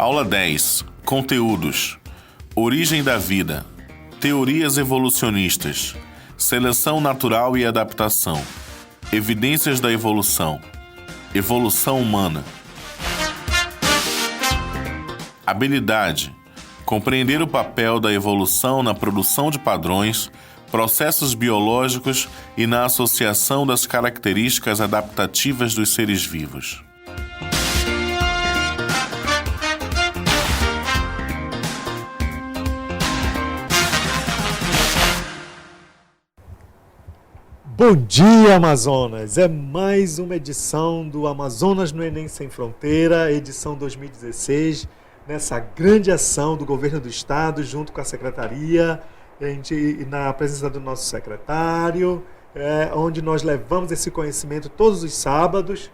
Aula 10. Conteúdos. Origem da vida. Teorias evolucionistas. Seleção natural e adaptação. Evidências da evolução. Evolução humana. Habilidade. Compreender o papel da evolução na produção de padrões, processos biológicos e na associação das características adaptativas dos seres vivos. Bom dia, Amazonas! É mais uma edição do Amazonas no Enem Sem Fronteira, edição 2016, nessa grande ação do Governo do Estado, junto com a Secretaria, na presença do nosso secretário, onde nós levamos esse conhecimento todos os sábados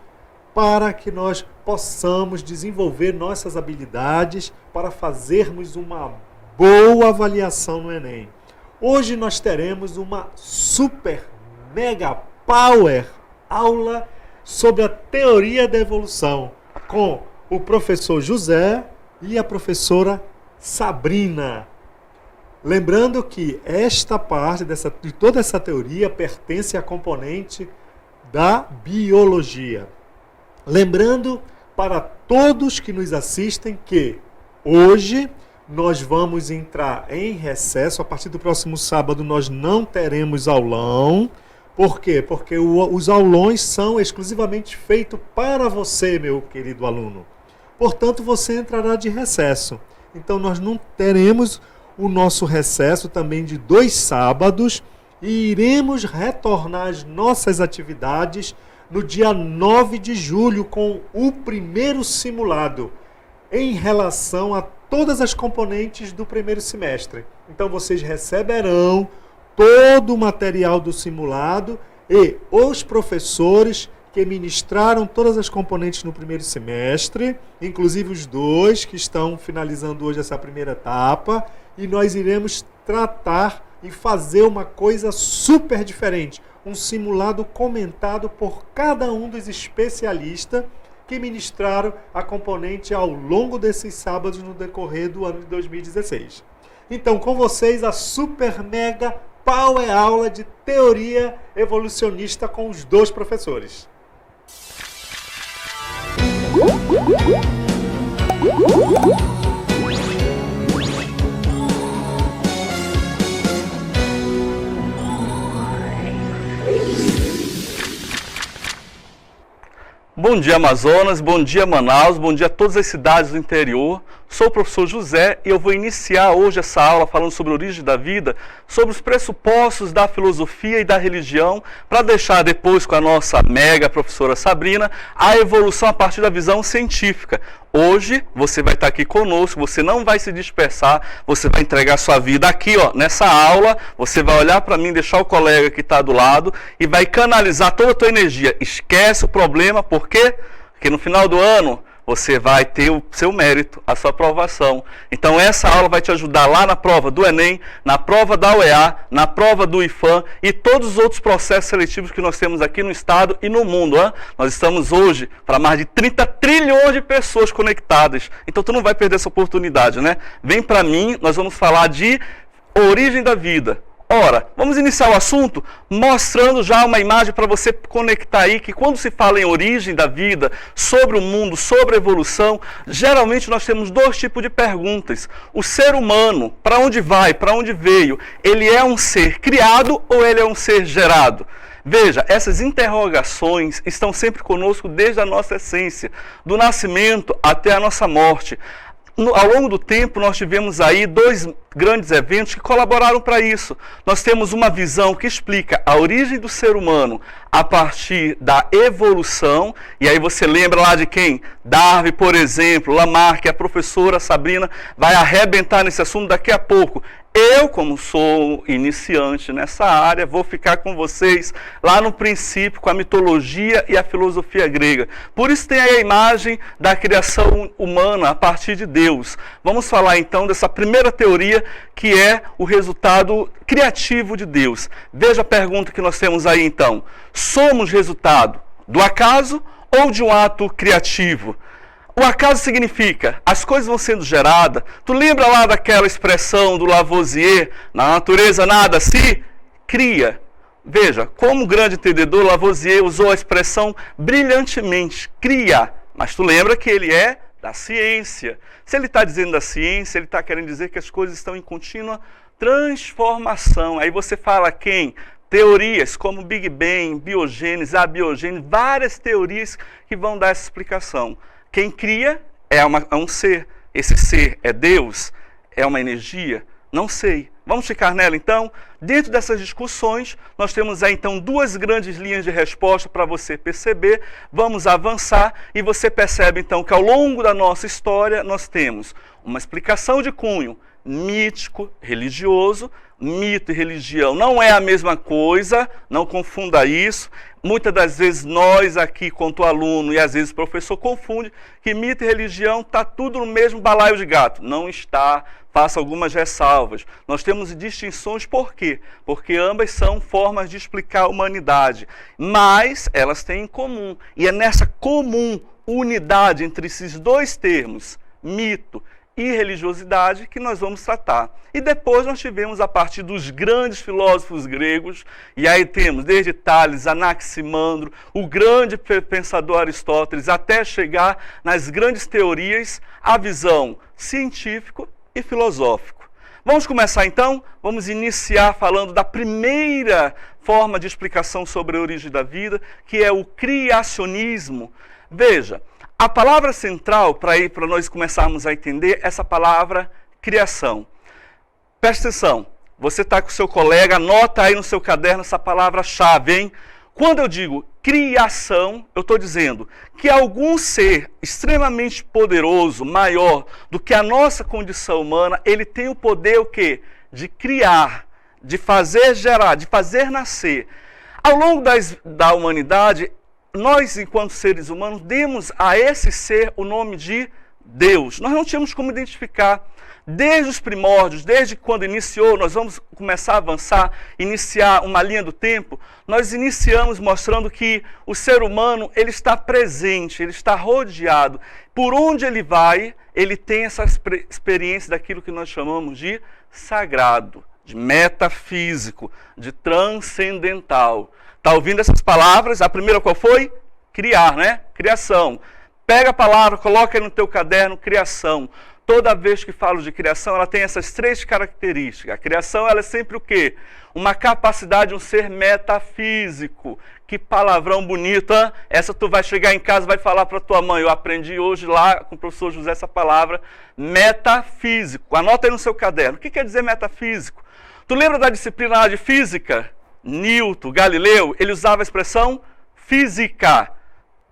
para que nós possamos desenvolver nossas habilidades para fazermos uma boa avaliação no Enem. Hoje nós teremos uma super mega power aula sobre a teoria da evolução com o professor José e a professora Sabrina. Lembrando que esta parte de toda essa teoria pertence à componente da biologia. Lembrando para todos que nos assistem que hoje nós vamos entrar em recesso. A partir do próximo sábado nós não teremos aulão. Por quê? Porque os aulões são exclusivamente feitos para você, meu querido aluno. Portanto, você entrará de recesso. Então, nós não teremos o nosso recesso também de 2 sábados e iremos retornar às nossas atividades no dia 9 de julho com o primeiro simulado em relação a todas as componentes do primeiro semestre. Então, vocês receberão todo o material do simulado e os professores que ministraram todas as componentes no primeiro semestre, inclusive os 2 que estão finalizando hoje essa primeira etapa, e nós iremos tratar e fazer uma coisa super diferente, um simulado comentado por cada um dos especialistas que ministraram a componente ao longo desses sábados no decorrer do ano de 2016. Então, com vocês, a super mega power aula de teoria evolucionista com os 2 professores. Bom dia, Amazonas, bom dia, Manaus, bom dia a todas as cidades do interior. Sou o professor José e eu vou iniciar hoje essa aula falando sobre a origem da vida, sobre os pressupostos da filosofia e da religião, para deixar depois com a nossa mega professora Sabrina a evolução a partir da visão científica. Hoje você vai estar aqui conosco, você não vai se dispersar, você vai entregar sua vida aqui, ó, nessa aula, você vai olhar para mim, deixar o colega que está do lado e vai canalizar toda a tua energia. Esquece o problema, por quê? Porque no final do ano você vai ter o seu mérito, a sua aprovação. Então essa aula vai te ajudar lá na prova do Enem, na prova da UEA, na prova do IFAM e todos os outros processos seletivos que nós temos aqui no estado e no mundo. Hein? Nós estamos hoje para mais de 30 trilhões de pessoas conectadas. Então tu não vai perder essa oportunidade, né? Vem para mim, nós vamos falar de origem da vida. Ora, vamos iniciar o assunto mostrando já uma imagem para você conectar aí que quando se fala em origem da vida, sobre o mundo, sobre a evolução, geralmente nós temos 2 tipos de perguntas. O ser humano, para onde vai, para onde veio, ele é um ser criado ou ele é um ser gerado? Veja, essas interrogações estão sempre conosco desde a nossa essência, do nascimento até a nossa morte. Ao longo do tempo, nós tivemos aí 2 grandes eventos que colaboraram para isso. Nós temos uma visão que explica a origem do ser humano a partir da evolução, e aí você lembra lá de quem? Darwin, por exemplo, Lamarck, a professora Sabrina vai arrebentar nesse assunto daqui a pouco. Eu, como sou iniciante nessa área, vou ficar com vocês lá no princípio com a mitologia e a filosofia grega. Por isso tem aí a imagem da criação humana a partir de Deus. Vamos falar então dessa primeira teoria que é o resultado criativo de Deus. Veja a pergunta que nós temos aí então. Somos resultado do acaso ou de um ato criativo? O acaso significa, as coisas vão sendo geradas. Tu lembra lá daquela expressão do Lavoisier, na natureza nada se cria? Veja, como grande entendedor, Lavoisier usou a expressão brilhantemente, cria. Mas tu lembra que ele é da ciência. Se ele está dizendo da ciência, ele está querendo dizer que as coisas estão em contínua transformação. Aí você fala quem? Teorias como Big Bang, biogênese, abiogênese, várias teorias que vão dar essa explicação. Quem cria é um ser. Esse ser é Deus? É uma energia? Não sei. Vamos ficar nela então? Dentro dessas discussões, nós temos aí então duas grandes linhas de resposta para você perceber. Vamos avançar e você percebe então que ao longo da nossa história nós temos uma explicação de cunho mítico, religioso. Mito e religião não é a mesma coisa, não confunda isso. Muitas das vezes nós aqui, quanto aluno, e às vezes o professor confunde que mito e religião está tudo no mesmo balaio de gato. Não está, faça algumas ressalvas. Nós temos distinções por quê? Porque ambas são formas de explicar a humanidade, mas elas têm em comum. E é nessa comum unidade entre esses dois termos, mito e religiosidade, que nós vamos tratar. E depois nós tivemos a partir dos grandes filósofos gregos, e aí temos desde Tales, Anaximandro, o grande pensador Aristóteles, até chegar nas grandes teorias, a visão científico e filosófico. Vamos começar então? Vamos iniciar falando da primeira forma de explicação sobre a origem da vida, que é o criacionismo. Veja, a palavra central para nós começarmos a entender essa palavra criação. Presta atenção, você está com o seu colega, anota aí no seu caderno essa palavra-chave, hein? Quando eu digo criação, eu estou dizendo que algum ser extremamente poderoso, maior do que a nossa condição humana, ele tem o poder o quê? De criar, de fazer gerar, de fazer nascer. Ao longo da humanidade, nós, enquanto seres humanos, demos a esse ser o nome de Deus. Nós não tínhamos como identificar. Desde os primórdios, desde quando iniciou, nós vamos começar a avançar, iniciar uma linha do tempo, nós iniciamos mostrando que o ser humano, ele está presente, ele está rodeado. Por onde ele vai, ele tem essa experiência daquilo que nós chamamos de sagrado, de metafísico, de transcendental. Está ouvindo essas palavras? A primeira qual foi? Criar, né? Criação. Pega a palavra, coloca aí no teu caderno, criação. Toda vez que falo de criação, ela tem essas três características. A criação, ela é sempre o quê? Uma capacidade de um ser metafísico. Que palavrão bonito, hein? Essa tu vai chegar em casa e vai falar para tua mãe. Eu aprendi hoje lá com o professor José essa palavra, metafísico. Anota aí no seu caderno. O que quer dizer metafísico? Tu lembra da disciplina lá de física? Newton, Galileu, ele usava a expressão física.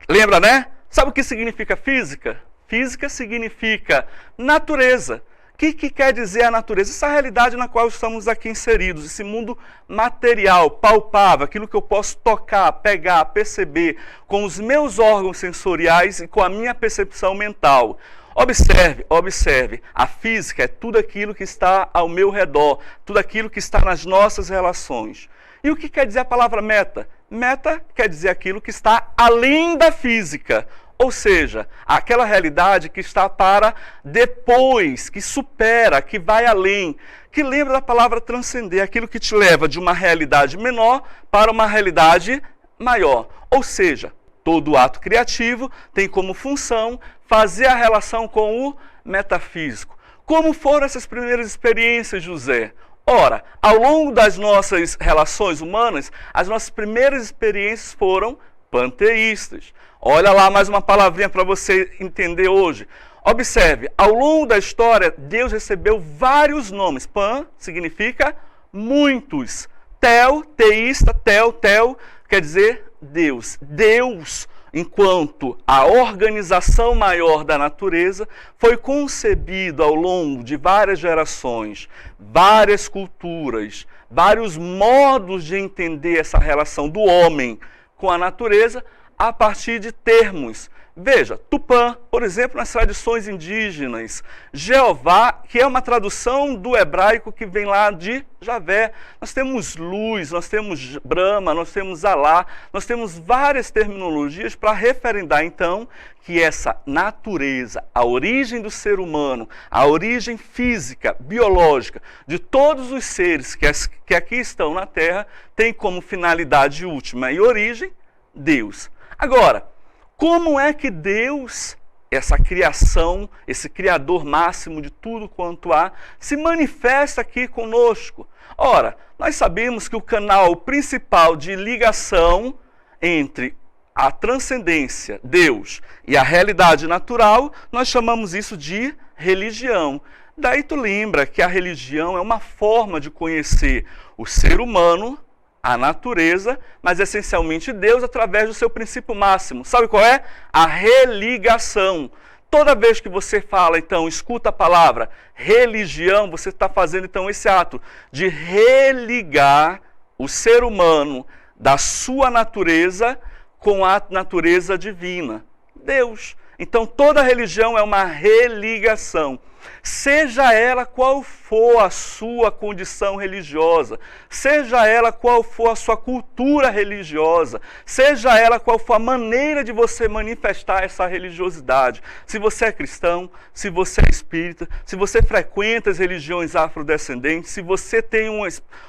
Lembra, né? Sabe o que significa física? Física significa natureza. O que quer dizer a natureza? Essa realidade na qual estamos aqui inseridos, esse mundo material, palpável, aquilo que eu posso tocar, pegar, perceber com os meus órgãos sensoriais e com a minha percepção mental. Observe, a física é tudo aquilo que está ao meu redor, tudo aquilo que está nas nossas relações. E o que quer dizer a palavra meta? Meta quer dizer aquilo que está além da física, ou seja, aquela realidade que está para depois, que supera, que vai além, que lembra da palavra transcender, aquilo que te leva de uma realidade menor para uma realidade maior. Ou seja, todo ato criativo tem como função fazer a relação com o metafísico. Como foram essas primeiras experiências, José? Ora, ao longo das nossas relações humanas, as nossas primeiras experiências foram panteístas. Olha lá mais uma palavrinha para você entender hoje. Observe, ao longo da história, Deus recebeu vários nomes. Pan significa muitos. Tel, teísta, tel quer dizer Deus. Deus, enquanto a organização maior da natureza, foi concebido ao longo de várias gerações, várias culturas, vários modos de entender essa relação do homem com a natureza, a partir de termos. Veja, Tupã, por exemplo, nas tradições indígenas, Jeová, que é uma tradução do hebraico que vem lá de Javé. Nós temos luz, nós temos Brahma, nós temos Alá, nós temos várias terminologias para referendar, então, que essa natureza, a origem do ser humano, a origem física, biológica, de todos os seres que aqui estão na Terra, tem como finalidade última e origem Deus. Agora, como é que Deus, essa criação, esse Criador máximo de tudo quanto há, se manifesta aqui conosco? Ora, nós sabemos que o canal principal de ligação entre a transcendência, Deus, e a realidade natural, nós chamamos isso de religião. Daí tu lembra que a religião é uma forma de conhecer o ser humano, a natureza, mas essencialmente Deus através do seu princípio máximo. Sabe qual é? A religação. Toda vez que você fala, então, escuta a palavra religião, você está fazendo, então, esse ato de religar o ser humano da sua natureza com a natureza divina, Deus. Então, toda religião é uma religação. Seja ela qual for a sua condição religiosa, seja ela qual for a sua cultura religiosa, seja ela qual for a maneira de você manifestar essa religiosidade. Se você é cristão, se você é espírita, se você frequenta as religiões afrodescendentes, se você tem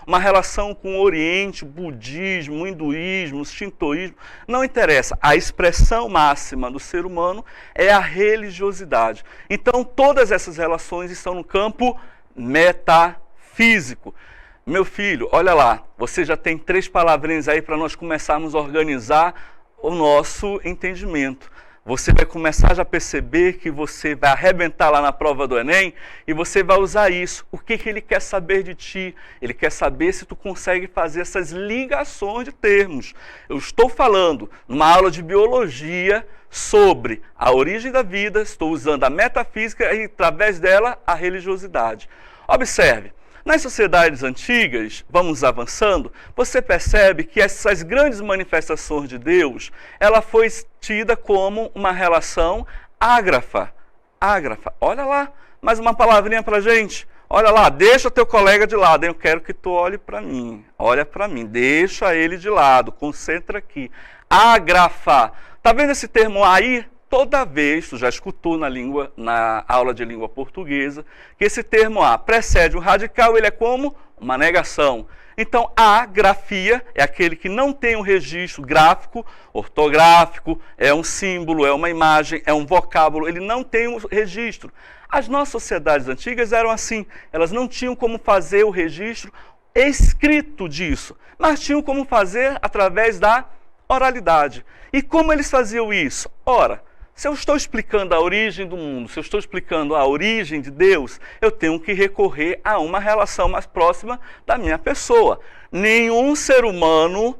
uma relação com o Oriente, budismo, hinduísmo, shintoísmo, não interessa. A expressão máxima do ser humano é a religiosidade. Então, todas essas relações estão no campo metafísico. Meu filho, olha lá, você já tem 3 palavrinhas aí para nós começarmos a organizar o nosso entendimento. Você vai começar já a perceber que você vai arrebentar lá na prova do Enem e você vai usar isso. O que ele quer saber de ti? Ele quer saber se tu consegue fazer essas ligações de termos. Eu estou falando numa aula de biologia sobre a origem da vida, estou usando a metafísica e, através dela, a religiosidade. Observe, nas sociedades antigas, vamos avançando, você percebe que essas grandes manifestações de Deus, ela foi tida como uma relação ágrafa. Ágrafa, olha lá, mais uma palavrinha para a gente. Olha lá, deixa teu colega de lado, eu quero que tu olhe para mim. Olha para mim, deixa ele de lado, concentra aqui. Ágrafa. Tá vendo esse termo aí? Toda vez, tu já escutou na aula de língua portuguesa, que esse termo A precede o radical, ele é como uma negação. Então, a grafia é aquele que não tem um registro gráfico, ortográfico, é um símbolo, é uma imagem, é um vocábulo, ele não tem um registro. As nossas sociedades antigas eram assim, elas não tinham como fazer o registro escrito disso, mas tinham como fazer através da oralidade. E como eles faziam isso? Ora, se eu estou explicando a origem do mundo, se eu estou explicando a origem de Deus, eu tenho que recorrer a uma relação mais próxima da minha pessoa. Nenhum ser humano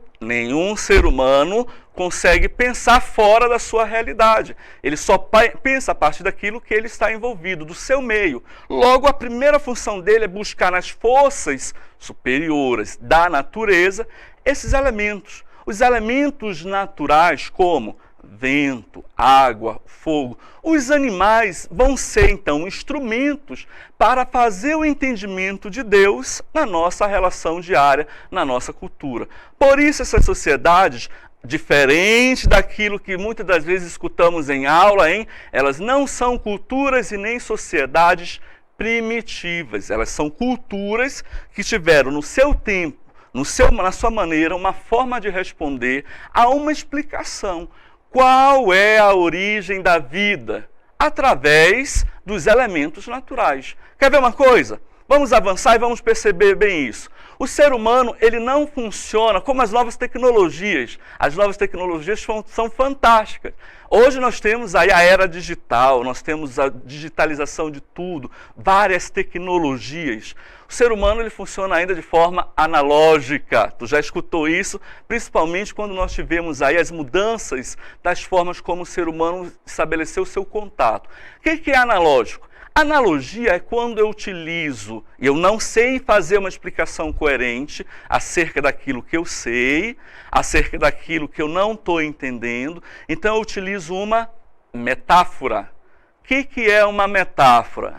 consegue pensar fora da sua realidade. Ele só pensa a partir daquilo que ele está envolvido, do seu meio. Logo, a primeira função dele é buscar nas forças superiores da natureza esses elementos. Os elementos naturais, como vento, água, fogo, os animais vão ser, então, instrumentos para fazer o entendimento de Deus na nossa relação diária, na nossa cultura. Por isso, essas sociedades, diferente daquilo que muitas das vezes escutamos em aula, elas não são culturas e nem sociedades primitivas. Elas são culturas que tiveram no seu tempo, na sua maneira, uma forma de responder a uma explicação. Qual é a origem da vida? Através dos elementos naturais. Quer ver uma coisa? Vamos avançar e vamos perceber bem isso. O ser humano, ele não funciona como as novas tecnologias. As novas tecnologias são fantásticas. Hoje nós temos aí a era digital, nós temos a digitalização de tudo, várias tecnologias. O ser humano, ele funciona ainda de forma analógica. Tu já escutou isso, principalmente quando nós tivemos aí as mudanças das formas como o ser humano estabeleceu o seu contato. O que é analógico? Analogia é quando eu utilizo, e eu não sei fazer uma explicação coerente acerca daquilo que eu sei, acerca daquilo que eu não estou entendendo, então eu utilizo uma metáfora. O que é uma metáfora?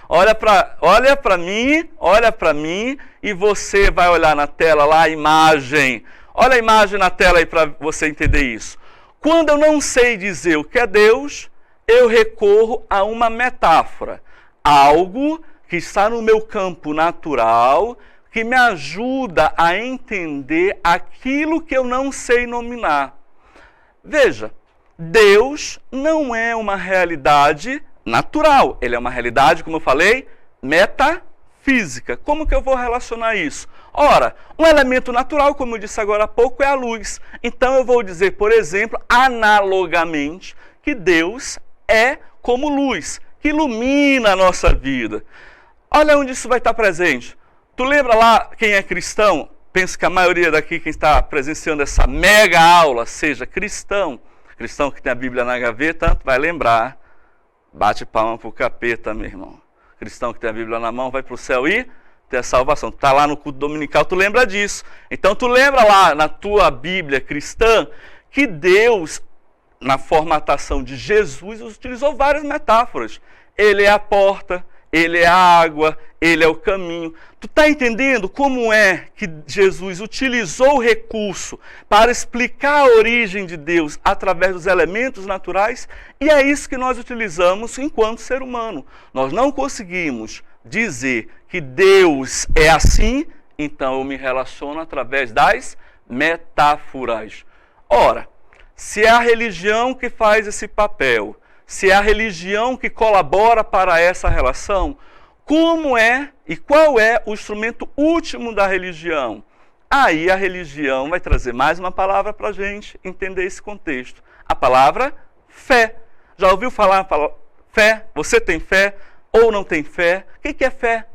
Olha para mim e você vai olhar na tela lá a imagem. Olha a imagem na tela aí para você entender isso. Quando eu não sei dizer o que é Deus, eu recorro a uma metáfora. Algo que está no meu campo natural, que me ajuda a entender aquilo que eu não sei nominar. Veja, Deus não é uma realidade natural. Ele é uma realidade, como eu falei, metafísica. Como que eu vou relacionar isso? Ora, um elemento natural, como eu disse agora há pouco, é a luz. Então eu vou dizer, por exemplo, analogamente, que Deus é como luz, que ilumina a nossa vida. Olha onde isso vai estar presente. Tu lembra lá, quem é cristão? Penso que a maioria daqui, quem está presenciando essa mega aula, seja cristão. Cristão que tem a Bíblia na gaveta, vai lembrar. Bate palma pro capeta, meu irmão. Cristão que tem a Bíblia na mão, vai pro céu e ter a salvação. Tu tá lá no culto dominical, tu lembra disso. Então tu lembra lá na tua Bíblia cristã que Deus, na formatação de Jesus, utilizou várias metáforas. Ele é a porta, ele é a água, ele é o caminho. Tu está entendendo como é que Jesus utilizou o recurso para explicar a origem de Deus através dos elementos naturais? E é isso que nós utilizamos enquanto ser humano. Nós não conseguimos dizer que Deus é assim, então eu me relaciono através das metáforas. Ora, se é a religião que faz esse papel, se é a religião que colabora para essa relação, como é e qual é o instrumento último da religião? Aí a religião vai trazer mais uma palavra para a gente entender esse contexto. A palavra fé. Já ouviu falar fé? Você tem fé ou não tem fé? O que é fé?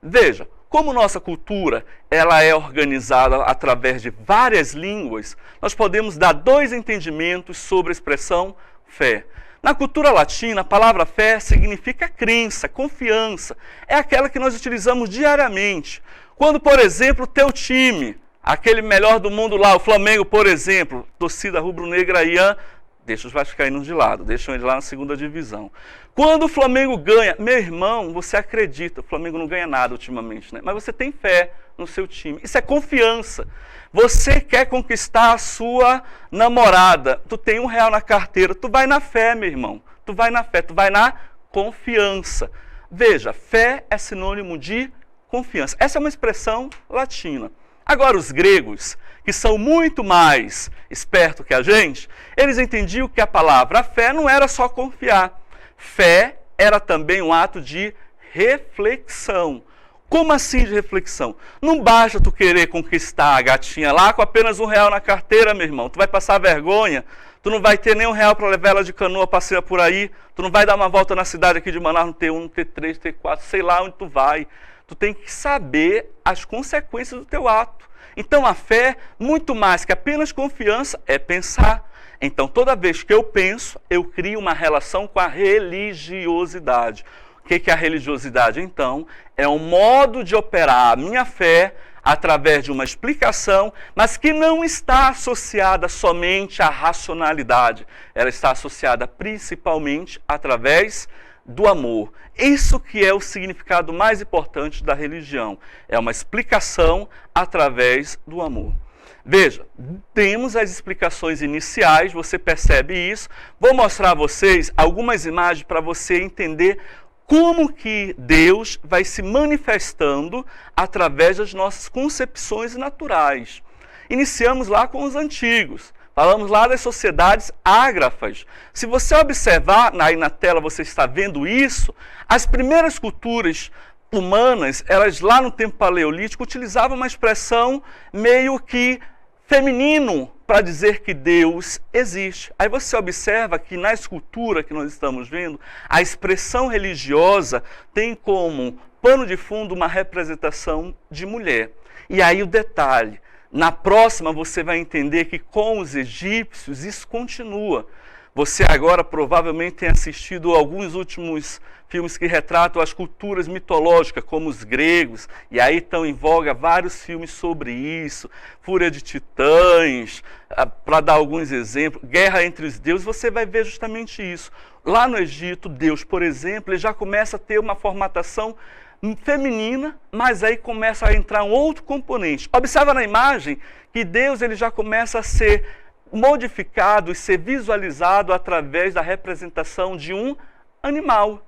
Veja, como nossa cultura ela é organizada através de várias línguas, nós podemos dar dois entendimentos sobre a expressão fé. Na cultura latina, a palavra fé significa crença, confiança. É aquela que nós utilizamos diariamente. Quando, por exemplo, o teu time, aquele melhor do mundo lá, o Flamengo, por exemplo, torcida rubro-negra aí, deixa os vascaínos de lado, deixam eles lá na segunda divisão. Quando o Flamengo ganha, meu irmão, você acredita, o Flamengo não ganha nada ultimamente, né? Mas você tem fé no seu time. Isso é confiança. Você quer conquistar a sua namorada, tu tem R$1 na carteira, tu vai na fé, meu irmão. Tu vai na fé, tu vai na confiança. Veja, fé é sinônimo de confiança. Essa é uma expressão latina. Agora, os gregos, que são muito mais espertos que a gente, eles entendiam que a palavra fé não era só confiar. Fé era também um ato de reflexão. Como assim de reflexão? Não basta tu querer conquistar a gatinha lá com apenas R$1 na carteira, meu irmão. Tu vai passar vergonha, tu não vai ter nem R$1 para levar ela de canoa passear por aí, tu não vai dar uma volta na cidade aqui de Manaus no T1, T3, T4, sei lá onde tu vai. Tu tem que saber as consequências do teu ato. Então a fé, muito mais que apenas confiança, é pensar. Então toda vez que eu penso, eu crio uma relação com a religiosidade. O que é a religiosidade, então? É um modo de operar a minha fé através de uma explicação, mas que não está associada somente à racionalidade. Ela está associada principalmente através do amor. Isso que é o significado mais importante da religião. É uma explicação através do amor. Veja, temos as explicações iniciais, você percebe isso. Vou mostrar a vocês algumas imagens para você entender como que Deus vai se manifestando através das nossas concepções naturais. Iniciamos lá com os antigos. Falamos lá das sociedades ágrafas. Se você observar, aí na tela você está vendo isso, as primeiras culturas humanas, elas lá no tempo paleolítico utilizavam uma expressão meio que feminino para dizer que Deus existe. Aí você observa que na escultura que nós estamos vendo, a expressão religiosa tem como pano de fundo uma representação de mulher. E aí o detalhe, Na próxima você vai entender que com os egípcios isso continua. Você agora provavelmente tem assistido alguns últimos filmes que retratam as culturas mitológicas, como os gregos, e aí estão em voga vários filmes sobre isso, Fúria de Titãs, para dar alguns exemplos, Guerra entre os Deuses, você vai ver justamente isso. Lá no Egito, Deus, por exemplo, ele já começa a ter uma formatação feminina, mas aí começa a entrar um outro componente. Observa na imagem que Deus ele já começa a ser modificado e ser visualizado através da representação de um animal,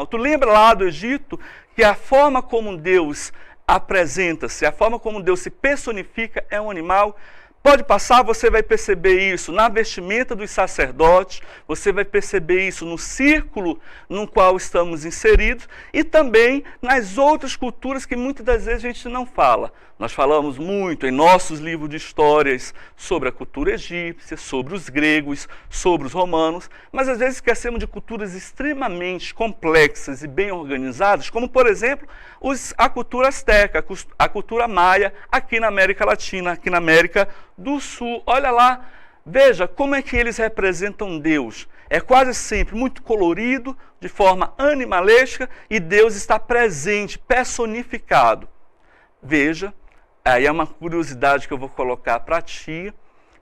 Tu lembra lá do Egito que a forma como Deus apresenta-se, a forma como Deus se personifica é um animal? Pode passar, você vai perceber isso na vestimenta dos sacerdotes, você vai perceber isso no círculo no qual estamos inseridos e também nas outras culturas que muitas das vezes a gente não fala. Nós falamos muito em nossos livros de histórias sobre a cultura egípcia, sobre os gregos, sobre os romanos, mas às vezes esquecemos de culturas extremamente complexas e bem organizadas, como por exemplo a cultura asteca, a cultura maia aqui na América Latina, aqui na América do Sul. Olha lá, veja como é que eles representam Deus. É quase sempre muito colorido, de forma animalesca, e Deus está presente, personificado. Veja, aí é uma curiosidade que eu vou colocar para ti.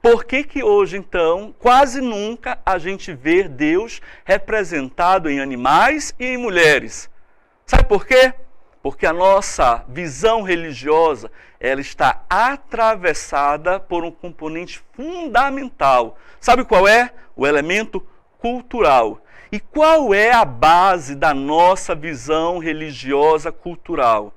Por que hoje, então, quase nunca a gente vê Deus representado em animais e em mulheres? Sabe por quê? Porque a nossa visão religiosa, ela está atravessada por um componente fundamental. Sabe qual é? O elemento cultural. E qual é a base da nossa visão religiosa cultural?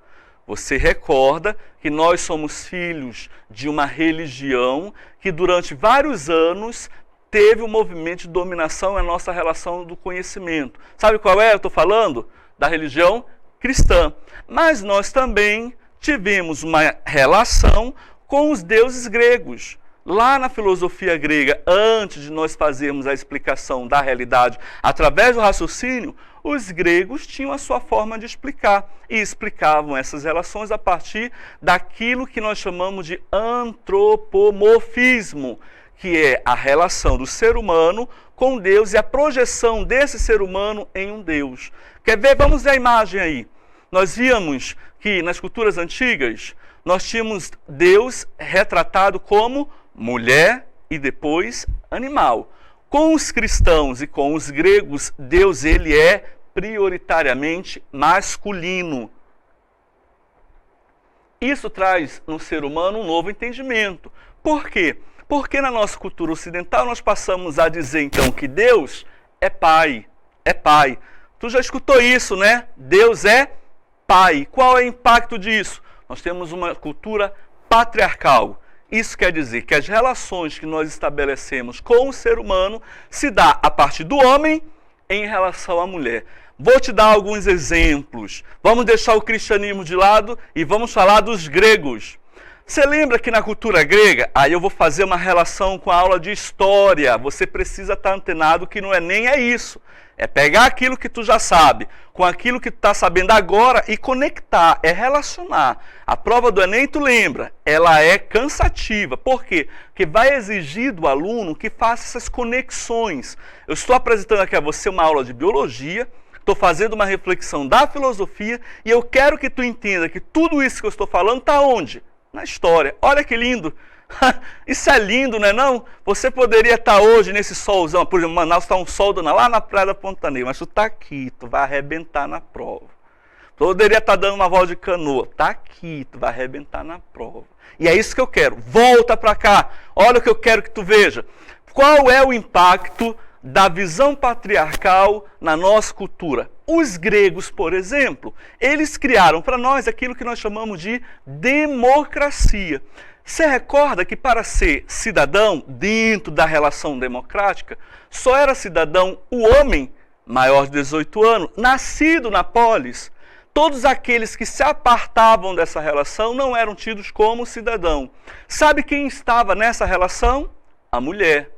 Você recorda que nós somos filhos de uma religião que durante vários anos teve um movimento de dominação na nossa relação do conhecimento. Sabe qual é? Eu estou falando da religião cristã. Mas nós também tivemos uma relação com os deuses gregos. Lá na filosofia grega, antes de nós fazermos a explicação da realidade através do raciocínio, os gregos tinham a sua forma de explicar e explicavam essas relações a partir daquilo que nós chamamos de antropomorfismo, que é a relação do ser humano com Deus e a projeção desse ser humano em um Deus. Quer ver? Vamos ver a imagem aí. Nós víamos que nas culturas antigas nós tínhamos Deus retratado como mulher e depois animal. Com os cristãos e com os gregos, Deus ele é prioritariamente masculino. Isso traz no ser humano um novo entendimento. Por quê? Porque na nossa cultura ocidental nós passamos a dizer então que Deus é pai, é pai. Tu já escutou isso, né? Deus é pai. Qual é o impacto disso? Nós temos uma cultura patriarcal. Isso quer dizer que as relações que nós estabelecemos com o ser humano se dá a partir do homem em relação à mulher. Vou te dar alguns exemplos. Vamos deixar o cristianismo de lado e vamos falar dos gregos. Você lembra que na cultura grega, aí eu vou fazer uma relação com a aula de história. Você precisa estar antenado que no Enem é isso. É pegar aquilo que tu já sabe com aquilo que tu está sabendo agora e conectar, é relacionar. A prova do Enem, tu lembra, ela é cansativa. Por quê? Porque vai exigir do aluno que faça essas conexões. Eu estou apresentando aqui a você uma aula de biologia, estou fazendo uma reflexão da filosofia e eu quero que tu entenda que tudo isso que eu estou falando está onde? Na história. Olha que lindo! Isso é lindo, não é não? Você poderia estar hoje nesse solzão, por exemplo, Manaus está um sol lá na praia da Ponta Negra, mas tu está aqui, tu vai arrebentar na prova. Poderia estar dando uma volta de canoa, está aqui, tu vai arrebentar na prova. E é isso que eu quero, volta para cá, olha o que eu quero que tu veja. Qual é o impacto da visão patriarcal na nossa cultura? Os gregos, por exemplo, eles criaram para nós aquilo que nós chamamos de democracia. Você recorda que para ser cidadão dentro da relação democrática, só era cidadão o homem maior de 18 anos, nascido na polis. Todos aqueles que se apartavam dessa relação não eram tidos como cidadão. Sabe quem estava nessa relação? A mulher.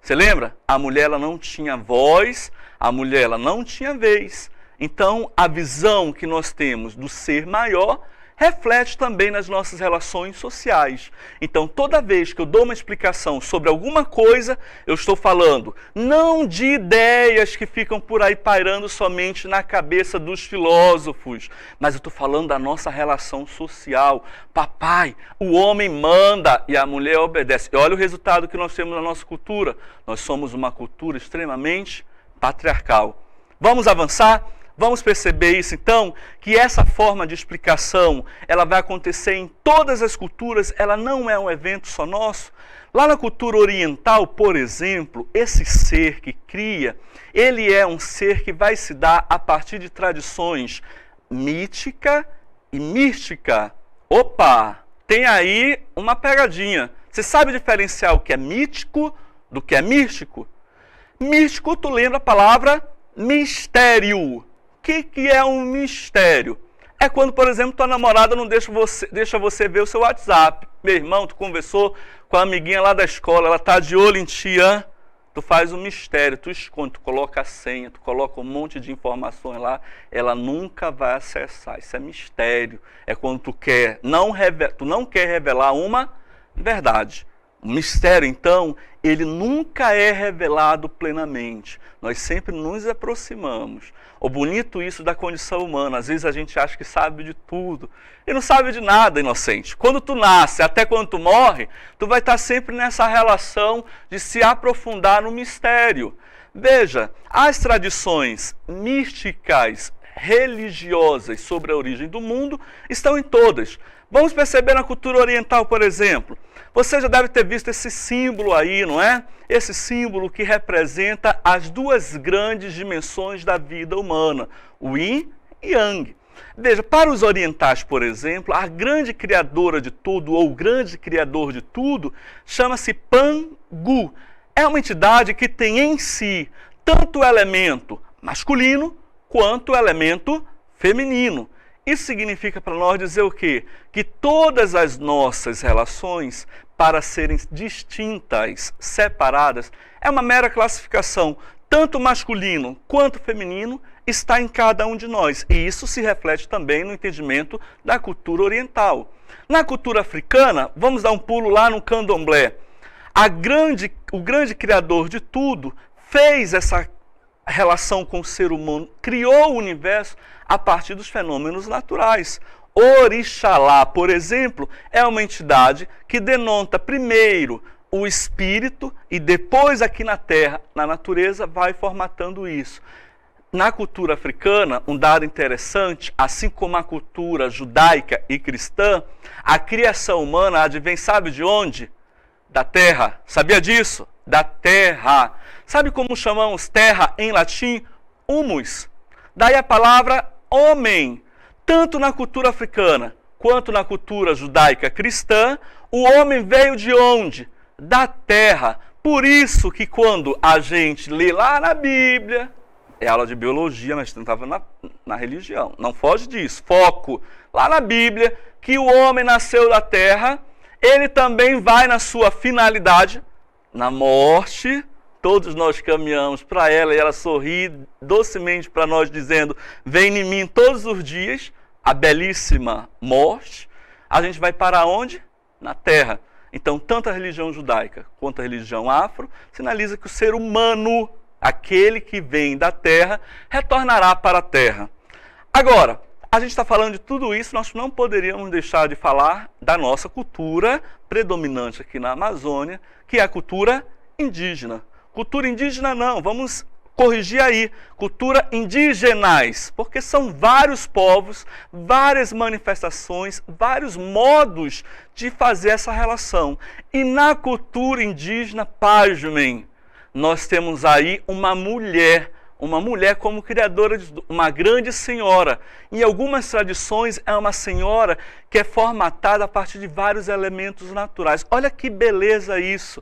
Você lembra? A mulher ela não tinha voz, a mulher ela não tinha vez. Então, a visão que nós temos do ser maior reflete também nas nossas relações sociais. Então, toda vez que eu dou uma explicação sobre alguma coisa, eu estou falando não de ideias que ficam por aí pairando somente na cabeça dos filósofos, mas eu estou falando da nossa relação social. Papai, o homem manda e a mulher obedece. E olha o resultado que nós temos na nossa cultura. Nós somos uma cultura extremamente patriarcal. Vamos avançar? Vamos perceber isso, então, que essa forma de explicação, ela vai acontecer em todas as culturas, ela não é um evento só nosso. Lá na cultura oriental, por exemplo, esse ser que cria, ele é um ser que vai se dar a partir de tradições mítica e mística. Opa, tem aí uma pegadinha. Você sabe diferenciar o que é mítico do que é místico? Místico, tu lembra a palavra mistério. O que é um mistério? É quando, por exemplo, tua namorada não deixa você ver o seu WhatsApp. Meu irmão, tu conversou com a amiguinha lá da escola, ela tá de olho em ti, tu faz um mistério, tu esconde, tu coloca a senha, tu coloca um monte de informações lá, ela nunca vai acessar. Isso é mistério. É quando tu não quer revelar uma verdade. O mistério, então, ele nunca é revelado plenamente. Nós sempre nos aproximamos. O bonito isso da condição humana. Às vezes a gente acha que sabe de tudo. E não sabe de nada, inocente. Quando tu nasce, até quando tu morre, tu vai estar sempre nessa relação de se aprofundar no mistério. Veja, as tradições místicas, religiosas sobre a origem do mundo estão em todas. Vamos perceber na cultura oriental, por exemplo. Você já deve ter visto esse símbolo aí, não é? Esse símbolo que representa as duas grandes dimensões da vida humana, o Yin e Yang. Veja, para os orientais, por exemplo, a grande criadora de tudo, ou o grande criador de tudo, chama-se Pangu. É uma entidade que tem em si tanto o elemento masculino quanto o elemento feminino. Isso significa para nós dizer o quê? Que todas as nossas relações, para serem distintas, separadas, é uma mera classificação. Tanto masculino quanto feminino está em cada um de nós. E isso se reflete também no entendimento da cultura oriental. Na cultura africana, vamos dar um pulo lá no candomblé. O grande criador de tudo fez essa relação com o ser humano, criou o universo a partir dos fenômenos naturais. Orixalá, por exemplo, é uma entidade que denota primeiro o espírito e depois aqui na terra, na natureza, vai formatando isso. Na cultura africana, um dado interessante, assim como a cultura judaica e cristã, a criação humana advém, sabe de onde? Da terra. Sabia disso? Da terra. Sabe como chamamos terra em latim? Humus. Daí a palavra homem. Tanto na cultura africana quanto na cultura judaica cristã, o homem veio de onde? Da terra. Por isso que quando a gente lê lá na Bíblia, é aula de biologia, mas não estava na religião, não foge disso, foco lá na Bíblia, que o homem nasceu da terra, ele também vai na sua finalidade, na morte. Todos nós caminhamos para ela e ela sorri docemente para nós, dizendo: vem em mim todos os dias, a belíssima morte. A gente vai para onde? Na terra. Então, tanto a religião judaica quanto a religião afro sinaliza que o ser humano, aquele que vem da terra, retornará para a terra. Agora, a gente está falando de tudo isso, nós não poderíamos deixar de falar da nossa cultura predominante aqui na Amazônia, que é a cultura indígena. Cultura indígena não, vamos corrigir aí. Cultura indigenais, porque são vários povos, várias manifestações, vários modos de fazer essa relação. E na cultura indígena, pasmem, nós temos aí uma mulher como criadora, uma grande senhora. Em algumas tradições é uma senhora que é formatada a partir de vários elementos naturais. Olha que beleza isso.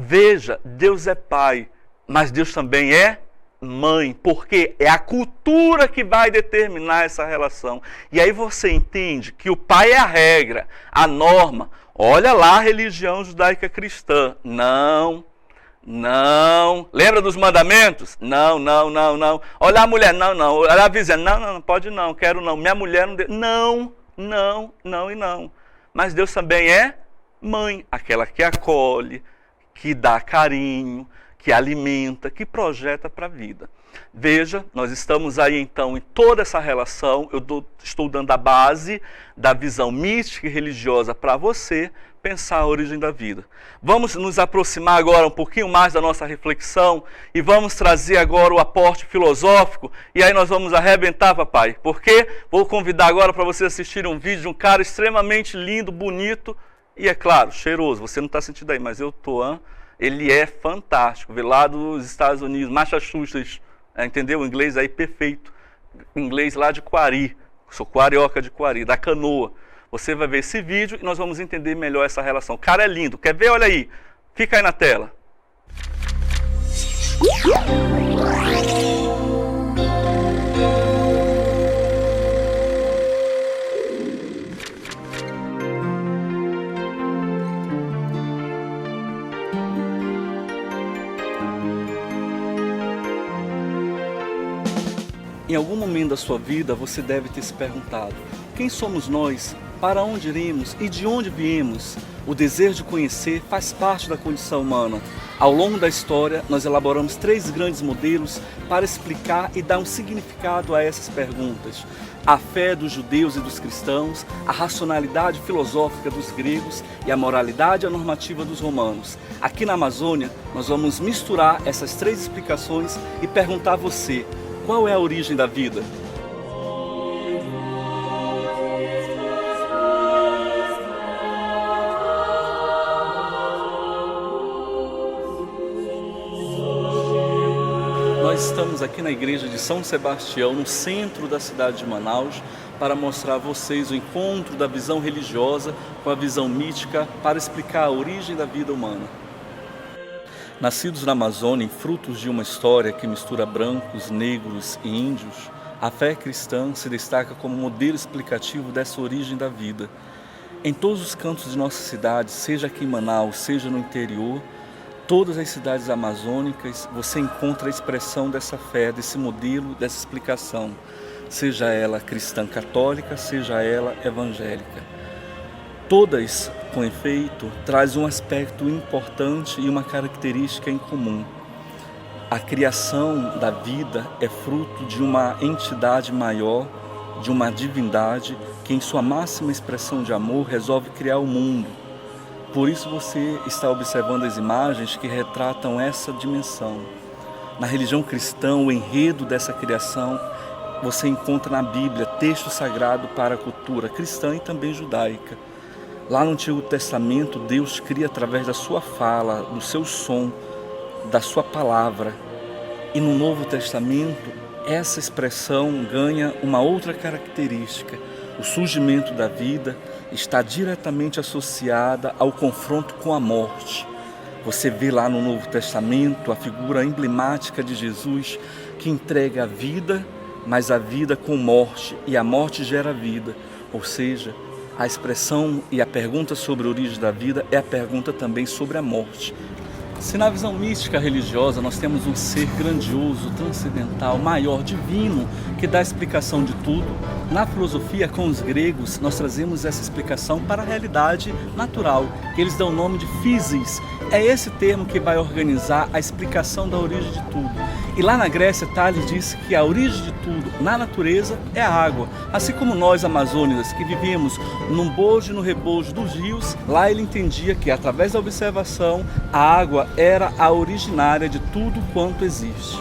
Veja, Deus é pai, mas Deus também é mãe, porque é a cultura que vai determinar essa relação. E aí você entende que o pai é a regra, a norma. Olha lá a religião judaica cristã. Não. Lembra dos mandamentos? Não. Olha a mulher, não. Olha a vizinha, não, pode não, quero não. Minha mulher não. Não, Não, não e não. Mas Deus também é mãe, aquela que acolhe, que dá carinho, que alimenta, que projeta para a vida. Veja, nós estamos aí então em toda essa relação, estou dando a base da visão mística e religiosa para você pensar a origem da vida. Vamos nos aproximar agora um pouquinho mais da nossa reflexão e vamos trazer agora o aporte filosófico e aí nós vamos arrebentar, papai, porque vou convidar agora para você assistir um vídeo de um cara extremamente lindo, bonito e, é claro, cheiroso. Você não está sentindo aí, mas eu estou, ele é fantástico, veio lá dos Estados Unidos, Massachusetts, entendeu? O inglês aí perfeito, inglês lá de Quari, sou carioca de Quari, da Canoa. Você vai ver esse vídeo e nós vamos entender melhor essa relação. O cara é lindo, quer ver? Olha aí, fica aí na tela. Em algum momento da sua vida, você deve ter se perguntado: quem somos nós? Para onde iremos e de onde viemos? O desejo de conhecer faz parte da condição humana. Ao longo da história, nós elaboramos 3 grandes modelos para explicar e dar um significado a essas perguntas. A fé dos judeus e dos cristãos, a racionalidade filosófica dos gregos e a moralidade e a normativa dos romanos. Aqui na Amazônia, nós vamos misturar essas 3 explicações e perguntar a você: qual é a origem da vida? Nós estamos aqui na igreja de São Sebastião, no centro da cidade de Manaus, para mostrar a vocês o encontro da visão religiosa com a visão mística para explicar a origem da vida humana. Nascidos na Amazônia, frutos de uma história que mistura brancos, negros e índios, a fé cristã se destaca como modelo explicativo dessa origem da vida. Em todos os cantos de nossa cidade, seja aqui em Manaus, seja no interior, todas as cidades amazônicas, você encontra a expressão dessa fé, desse modelo, dessa explicação, seja ela cristã católica, seja ela evangélica. Todas, com efeito, trazem um aspecto importante e uma característica em comum. A criação da vida é fruto de uma entidade maior, de uma divindade que, em sua máxima expressão de amor, resolve criar o mundo. Por isso você está observando as imagens que retratam essa dimensão. Na religião cristã, o enredo dessa criação você encontra na Bíblia, texto sagrado para a cultura cristã e também judaica. Lá no Antigo Testamento, Deus cria através da sua fala, do seu som, da sua palavra. E no Novo Testamento, essa expressão ganha uma outra característica. O surgimento da vida está diretamente associada ao confronto com a morte. Você vê lá no Novo Testamento a figura emblemática de Jesus que entrega a vida, mas a vida com morte, e a morte gera vida. Ou seja, a expressão e a pergunta sobre a origem da vida é a pergunta também sobre a morte. Se na visão mística religiosa nós temos um ser grandioso, transcendental, maior, divino, que dá a explicação de tudo, na filosofia com os gregos nós trazemos essa explicação para a realidade natural, que eles dão o nome de physis. É esse termo que vai organizar a explicação da origem de tudo. E lá na Grécia, Tales disse que a origem de tudo na natureza é a água. Assim como nós, amazônicos, que vivemos num bojo e no rebojo dos rios, lá ele entendia que, através da observação, a água era a originária de tudo quanto existe.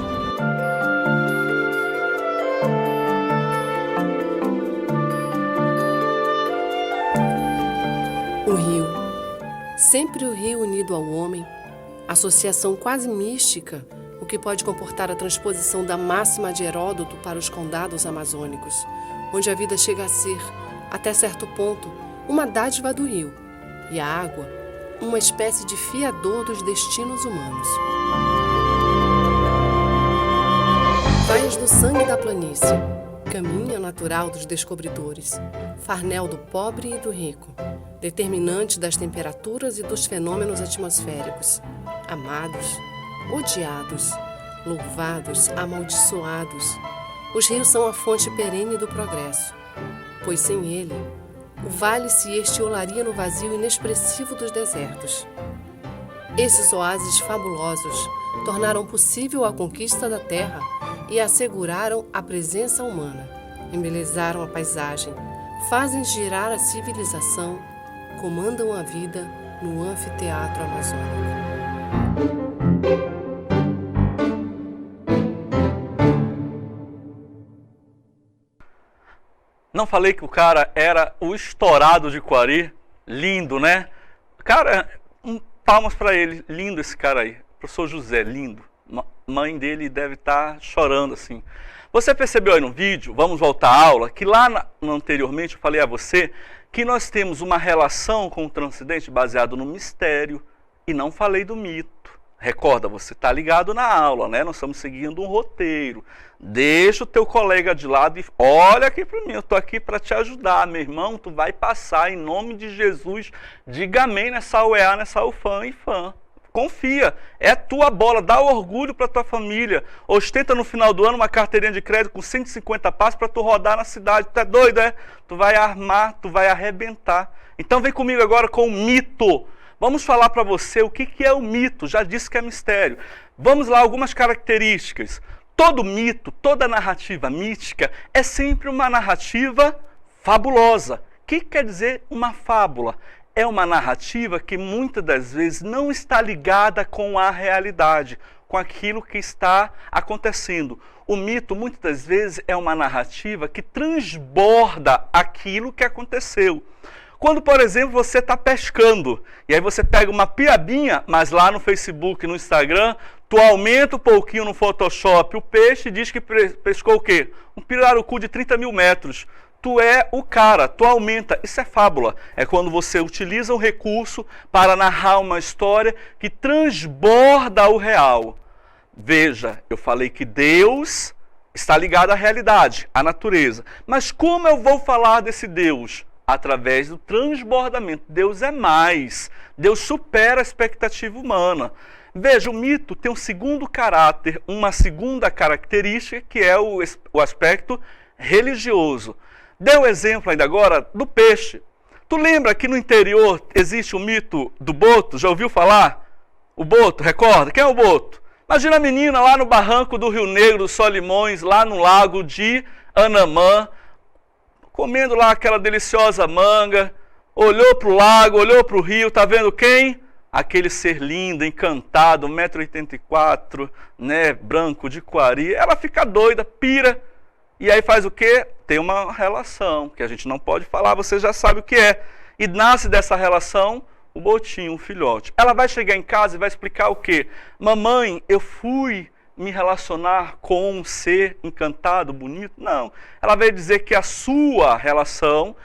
O rio. Sempre o rio unido ao homem, associação quase mística, o que pode comportar a transposição da máxima de Heródoto para os condados amazônicos, onde a vida chega a ser, até certo ponto, uma dádiva do rio, e a água, uma espécie de fiador dos destinos humanos. Vaias do sangue da planície, caminho natural dos descobridores, farnel do pobre e do rico, determinante das temperaturas e dos fenômenos atmosféricos, amados, odiados, louvados, amaldiçoados. Os rios são a fonte perene do progresso, pois sem ele, o vale se estiolaria no vazio inexpressivo dos desertos. Esses oásis fabulosos tornaram possível a conquista da terra e asseguraram a presença humana, embelezaram a paisagem, fazem girar a civilização, comandam a vida no anfiteatro amazônico. Não falei que o cara era o estourado de Quari? Lindo, né? Cara, palmas para ele. Lindo esse cara aí. Professor José, lindo. Mãe dele deve estar chorando assim. Você percebeu aí no vídeo, vamos voltar à aula, que lá anteriormente eu falei a você que nós temos uma relação com o transcendente baseado no mistério e não falei do mito. Recorda, você está ligado na aula, né? Nós estamos seguindo um roteiro. Deixa o teu colega de lado e olha aqui para mim, eu estou aqui para te ajudar, meu irmão, tu vai passar em nome de Jesus. Diga amém nessa UEA, nessa UFAM e fã. Confia, é tua bola, dá orgulho para tua família. Ostenta no final do ano uma carteirinha de crédito com 150 passos para tu rodar na cidade. Tu é doido, é? Tu vai armar, tu vai arrebentar. Então vem comigo agora com o mito. Vamos falar para você o que é o mito, já disse que é mistério. Vamos lá, algumas características. Todo mito, toda narrativa mística é sempre uma narrativa fabulosa. O que quer dizer uma fábula? É uma narrativa que muitas das vezes não está ligada com a realidade, com aquilo que está acontecendo. O mito, muitas das vezes, é uma narrativa que transborda aquilo que aconteceu. Quando, por exemplo, você está pescando, e aí você pega uma piabinha, mas lá no Facebook, no Instagram, tu aumenta um pouquinho no Photoshop o peixe e diz que pescou o quê? Um pirarucu de 30 mil metros. Tu é o cara, tu aumenta. Isso é fábula. É quando você utiliza um recurso para narrar uma história que transborda o real. Veja, eu falei que Deus está ligado à realidade, à natureza. Mas como eu vou falar desse Deus? Através do transbordamento. Deus é mais. Deus supera a expectativa humana. Veja, o mito tem um segundo caráter, uma segunda característica, que é o aspecto religioso. Dê um exemplo ainda agora do peixe. Tu lembra que no interior existe o mito do boto? Já ouviu falar? O boto, recorda? Quem é o boto? Imagina a menina lá no barranco do Rio Negro, do Solimões, lá no lago de Anamã, comendo lá aquela deliciosa manga, olhou para o lago, olhou para o rio, tá vendo quem? Aquele ser lindo, encantado, 1,84 m, né, branco de Quari. Ela fica doida, pira, e aí faz o quê? Tem uma relação, que a gente não pode falar, você já sabe o que é. E nasce dessa relação o botinho, o filhote. Ela vai chegar em casa e vai explicar o quê? Mamãe, eu fui me relacionar com um ser encantado, bonito? Não. Ela vai dizer que a sua relação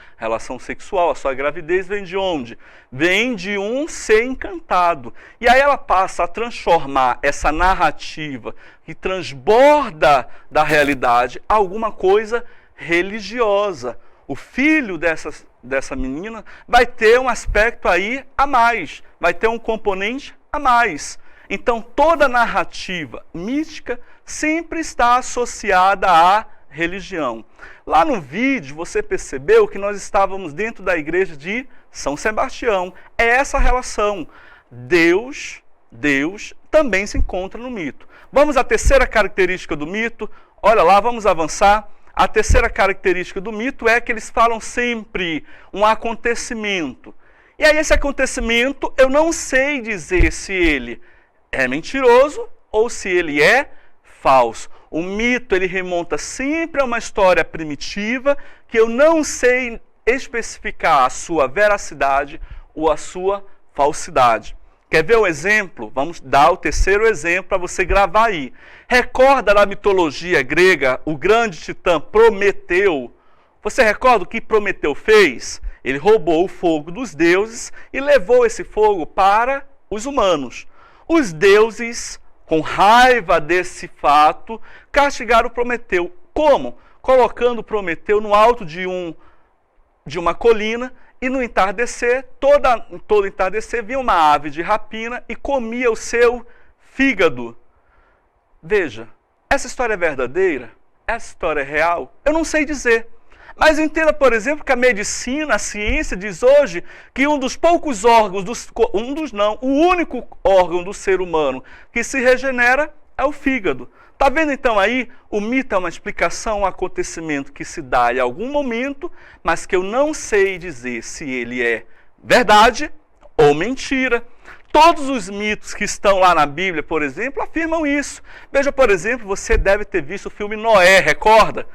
sexual, a sua gravidez vem de onde? Vem de um ser encantado. E aí ela passa a transformar essa narrativa que transborda da realidade a alguma coisa religiosa. O filho dessa menina vai ter um aspecto aí a mais, vai ter um componente a mais. Então, toda narrativa mística sempre está associada à religião. Lá no vídeo, você percebeu que nós estávamos dentro da igreja de São Sebastião. É essa relação. Deus também se encontra no mito. Vamos à terceira característica do mito. Olha lá, vamos avançar. A terceira característica do mito é que eles falam sempre um acontecimento. E aí esse acontecimento, eu não sei dizer se ele é mentiroso ou se ele é falso. O mito, ele remonta sempre a uma história primitiva que eu não sei especificar a sua veracidade ou a sua falsidade. Quer ver um exemplo? Vamos dar o terceiro exemplo para você gravar aí. Recorda da mitologia grega, o grande titã Prometeu? Você recorda o que Prometeu fez? Ele roubou o fogo dos deuses e levou esse fogo para os humanos. Os deuses, com raiva desse fato, castigaram Prometeu. Como? Colocando Prometeu no alto de uma colina e no entardecer, todo entardecer, vinha uma ave de rapina e comia o seu fígado. Veja, essa história é verdadeira? Essa história é real? Eu não sei dizer. Mas entenda, por exemplo, que a medicina, a ciência diz hoje que um dos poucos órgãos, o único órgão do ser humano que se regenera é o fígado. Está vendo então aí? O mito é uma explicação, um acontecimento que se dá em algum momento, mas que eu não sei dizer se ele é verdade ou mentira. Todos os mitos que estão lá na Bíblia, por exemplo, afirmam isso. Veja, por exemplo, você deve ter visto o filme Noé, recorda?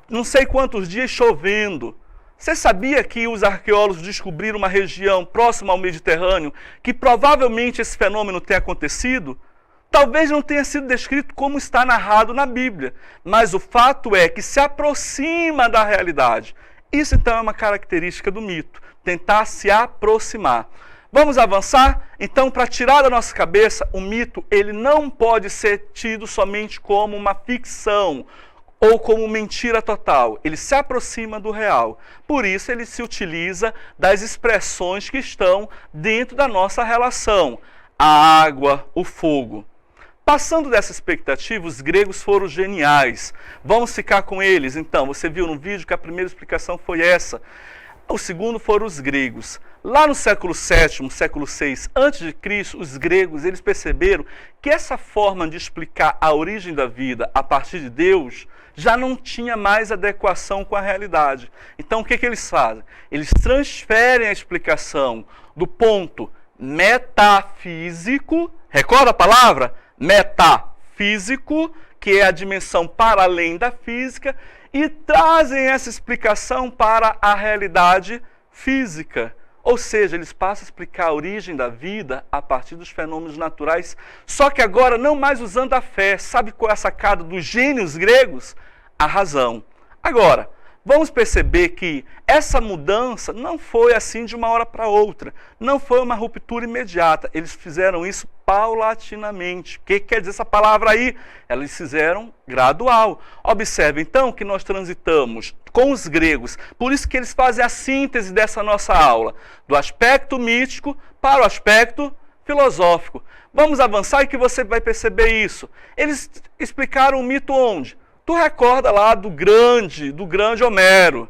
Não sei quantos dias chovendo. Você sabia que os arqueólogos descobriram uma região próxima ao Mediterrâneo que provavelmente esse fenômeno tenha acontecido? Talvez não tenha sido descrito como está narrado na Bíblia, mas o fato é que se aproxima da realidade. Isso então é uma característica do mito, tentar se aproximar. Vamos avançar? Então, para tirar da nossa cabeça, o mito ele não pode ser tido somente como uma ficção, ou como mentira total, ele se aproxima do real. Por isso ele se utiliza das expressões que estão dentro da nossa relação. A água, o fogo. Passando dessa expectativa, os gregos foram geniais. Vamos ficar com eles, então. Você viu no vídeo que a primeira explicação foi essa. O segundo foram os gregos. Lá no século VII, século VI a.C., os gregos eles perceberam que essa forma de explicar a origem da vida a partir de Deus já não tinha mais adequação com a realidade. Então o que eles fazem? Eles transferem a explicação do ponto metafísico, recorda a palavra? Metafísico, que é a dimensão para além da física, e trazem essa explicação para a realidade física. Ou seja, eles passam a explicar a origem da vida a partir dos fenômenos naturais, só que agora não mais usando a fé. Sabe qual é a sacada dos gênios gregos? A razão. Agora, vamos perceber que essa mudança não foi assim de uma hora para outra, não foi uma ruptura imediata, eles fizeram isso paulatinamente. O que quer dizer essa palavra aí? Eles fizeram gradual. Observe então que nós transitamos com os gregos, por isso que eles fazem a síntese dessa nossa aula, do aspecto mítico para o aspecto filosófico. Vamos avançar e que você vai perceber isso. Eles explicaram o mito onde? Tu recorda lá do grande Homero.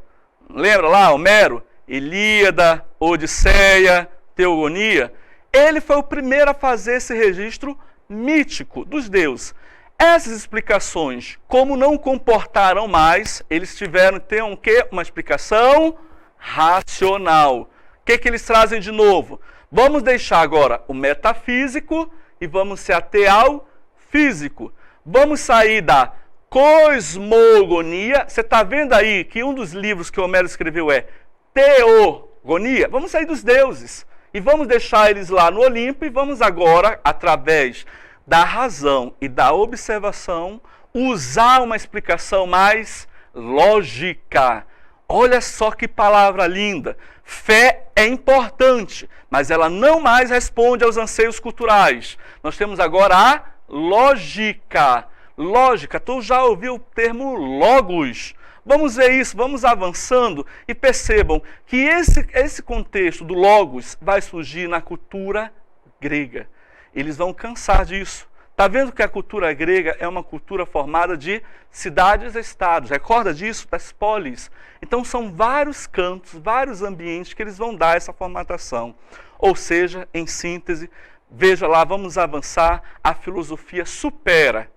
Lembra lá, Homero? Ilíada, Odisseia, Teogonia. Ele foi o primeiro a fazer esse registro mítico dos deuses. Essas explicações, como não comportaram mais, eles tiveram que ter uma explicação racional. O que eles trazem de novo? Vamos deixar agora o metafísico e vamos se ater ao físico. Vamos sair da cosmogonia. Você está vendo aí que um dos livros que Homero escreveu é Teogonia? Vamos sair dos deuses e vamos deixar eles lá no Olimpo e vamos agora, através da razão e da observação, usar uma explicação mais lógica. Olha só que palavra linda. Fé é importante, mas ela não mais responde aos anseios culturais. Nós temos agora a lógica. Lógica, tu já ouviu o termo logos. Vamos ver isso, vamos avançando e percebam que esse contexto do logos vai surgir na cultura grega. Eles vão cansar disso. Está vendo que a cultura grega é uma cultura formada de cidades-estados. Recorda disso? Das polis. Então são vários cantos, vários ambientes que eles vão dar essa formatação. Ou seja, em síntese, veja lá, vamos avançar, a filosofia supera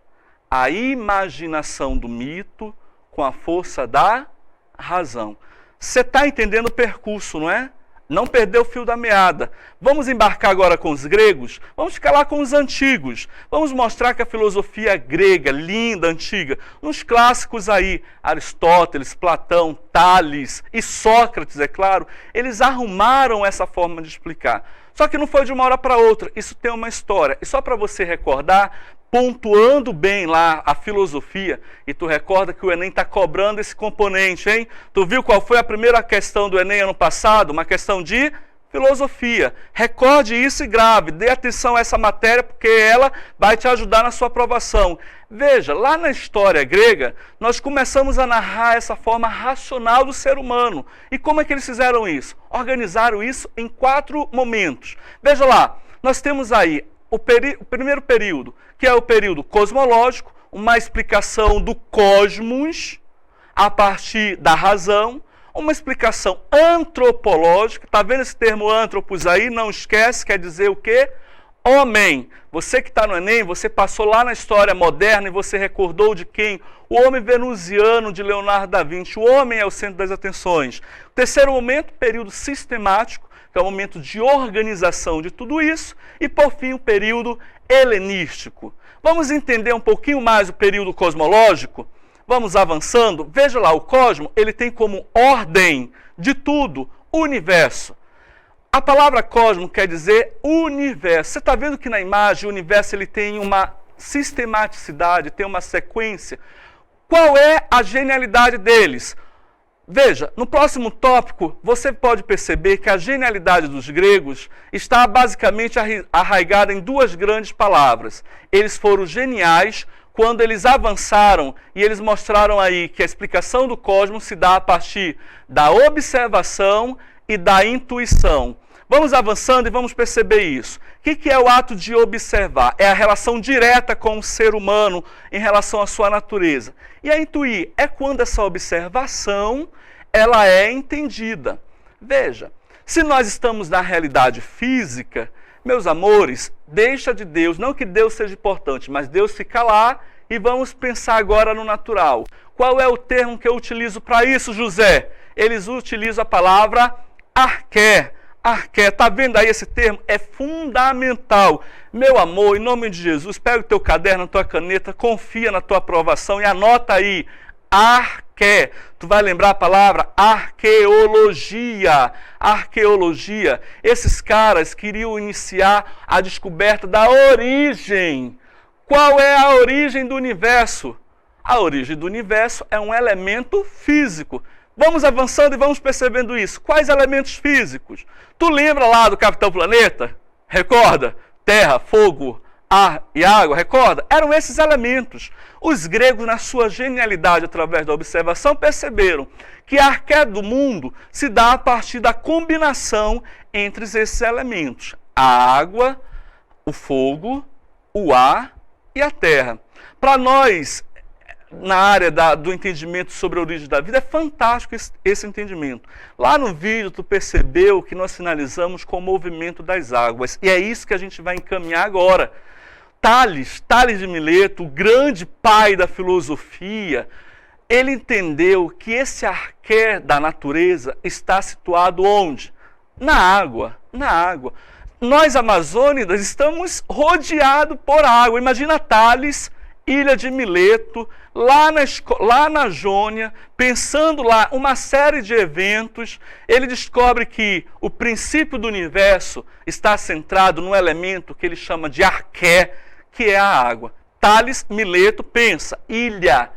a imaginação do mito com a força da razão. Você está entendendo o percurso, não é? Não perdeu o fio da meada. Vamos embarcar agora com os gregos? Vamos ficar lá com os antigos. Vamos mostrar que a filosofia grega, linda, antiga, uns clássicos aí, Aristóteles, Platão, Tales e Sócrates, é claro, eles arrumaram essa forma de explicar. Só que não foi de uma hora para outra, isso tem uma história. E só para você recordar, pontuando bem lá a filosofia, e tu recorda que o Enem está cobrando esse componente, hein? Tu viu qual foi a primeira questão do Enem ano passado? Uma questão de filosofia. Recorde isso e grave, dê atenção a essa matéria, porque ela vai te ajudar na sua aprovação. Veja, lá na história grega, nós começamos a narrar essa forma racional do ser humano. E como é que eles fizeram isso? Organizaram isso em 4 momentos. Veja lá, nós temos aí o primeiro período, que é o período cosmológico, uma explicação do cosmos. a partir da razão, uma explicação antropológica. Está vendo esse termo antropos aí? Não esquece, quer dizer o quê? Homem. Você que está no Enem, você passou lá na história moderna e você recordou de quem? O homem venusiano de Leonardo da Vinci. O homem é o centro das atenções. O terceiro momento, período sistemático, que é o momento de organização de tudo isso. E, por fim, o período helenístico. Vamos entender um pouquinho mais o período cosmológico? Vamos avançando. Veja lá, o cosmo, ele tem como ordem de tudo o universo. A palavra cosmo quer dizer universo. Você está vendo que na imagem o universo ele tem uma sistematicidade, tem uma sequência. Qual é a genialidade deles? Veja, no próximo tópico, você pode perceber que a genialidade dos gregos está basicamente arraigada em duas grandes palavras. Eles foram geniais quando eles avançaram e eles mostraram aí que a explicação do cosmos se dá a partir da observação e da intuição. Vamos avançando e vamos perceber isso. O que é o ato de observar? É a relação direta com o ser humano em relação à sua natureza. E a intuir é quando essa observação ela é entendida. Veja, se nós estamos na realidade física, meus amores, deixa de Deus, não que Deus seja importante, mas Deus fica lá e vamos pensar agora no natural. Qual é o termo que eu utilizo para isso, José? Eles utilizam a palavra arqué. Arqué, está vendo aí esse termo? É fundamental. Meu amor, em nome de Jesus, pega o teu caderno, a tua caneta, confia na tua aprovação e anota aí. Arqué. Tu vai lembrar a palavra arqueologia. Arqueologia. Esses caras queriam iniciar a descoberta da origem. Qual é a origem do universo? A origem do universo é um elemento físico. Vamos avançando e vamos percebendo isso. Quais elementos físicos? Tu lembra lá do Capitão Planeta? Recorda? Terra, fogo, ar e água, recorda? Eram esses elementos. Os gregos, na sua genialidade, através da observação, perceberam que a arqué do mundo se dá a partir da combinação entre esses elementos. A água, o fogo, o ar e a terra. Para nós, na área do entendimento sobre a origem da vida, é fantástico esse entendimento. Lá no vídeo, tu percebeu que nós finalizamos com o movimento das águas. E é isso que a gente vai encaminhar agora. Tales de Mileto, o grande pai da filosofia, ele entendeu que esse arqué da natureza está situado onde? Na água, na água. Nós, amazônidas, estamos rodeados por água. Imagina Tales, ilha de Mileto, lá na Jônia, pensando lá uma série de eventos, ele descobre que o princípio do universo está centrado num elemento que ele chama de arqué, que é a água. Tales, Mileto, pensa, ilha.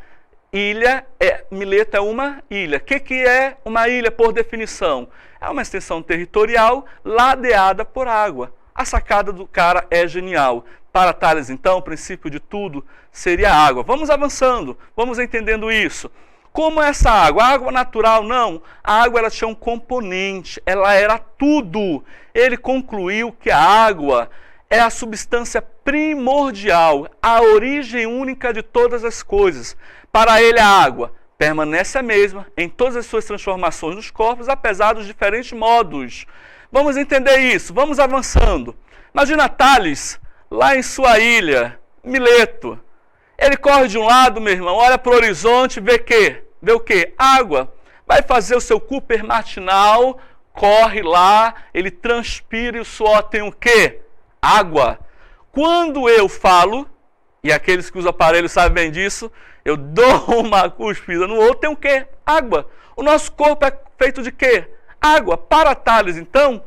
Mileto é uma ilha. O que é uma ilha por definição? É uma extensão territorial ladeada por água. A sacada do cara é genial. Para Tales, então, o princípio de tudo seria a água. Vamos avançando, vamos entendendo isso. Como essa água? A água natural, não. A água ela tinha um componente, ela era tudo. Ele concluiu que a água é a substância primordial, a origem única de todas as coisas. Para ele, a água permanece a mesma em todas as suas transformações nos corpos, apesar dos diferentes modos. Vamos entender isso, vamos avançando. Imagina Tales, lá em sua ilha, Mileto. Ele corre de um lado, meu irmão, olha para o horizonte, vê o quê? Água. Vai fazer o seu Cooper matinal, corre lá, ele transpira e o suor tem o quê? Água. Quando eu falo, e aqueles que usam aparelhos sabem bem disso, eu dou uma cuspida no outro, tem o quê? Água. O nosso corpo é feito de quê? Água. Para Tales, então,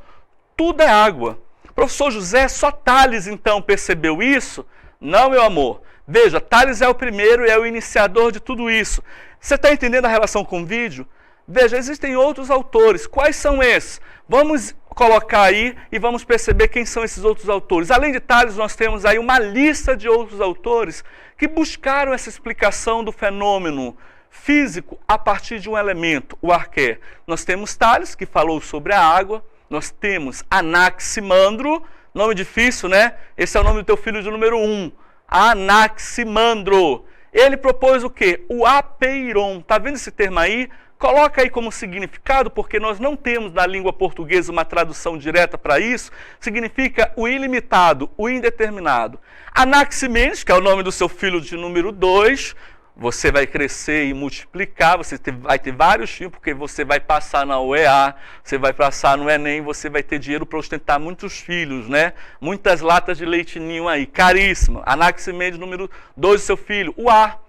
tudo é água. Professor José, só Tales, então, percebeu isso? Não, meu amor. Veja, Tales é o primeiro e é o iniciador de tudo isso. Você está entendendo a relação com o vídeo? Veja, existem outros autores. Quais são esses? Vamos colocar aí e vamos perceber quem são esses outros autores. Além de Tales, nós temos aí uma lista de outros autores que buscaram essa explicação do fenômeno físico a partir de um elemento, o arqué. Nós temos Tales, que falou sobre a água. Nós temos Anaximandro, nome difícil, né? Esse é o nome do teu filho de número 1. Anaximandro. Ele propôs o quê? O apeiron. Está vendo esse termo aí? Coloca aí como significado, porque nós não temos na língua portuguesa uma tradução direta para isso. Significa o ilimitado, o indeterminado. Anaximenes, que é o nome do seu filho de número 2, você vai crescer e multiplicar, você vai ter vários tipos, porque você vai passar na UEA, você vai passar no Enem, você vai ter dinheiro para ostentar muitos filhos, né? Muitas latas de leite ninho aí, caríssimo. Anaximenes, número 2 do seu filho. O A.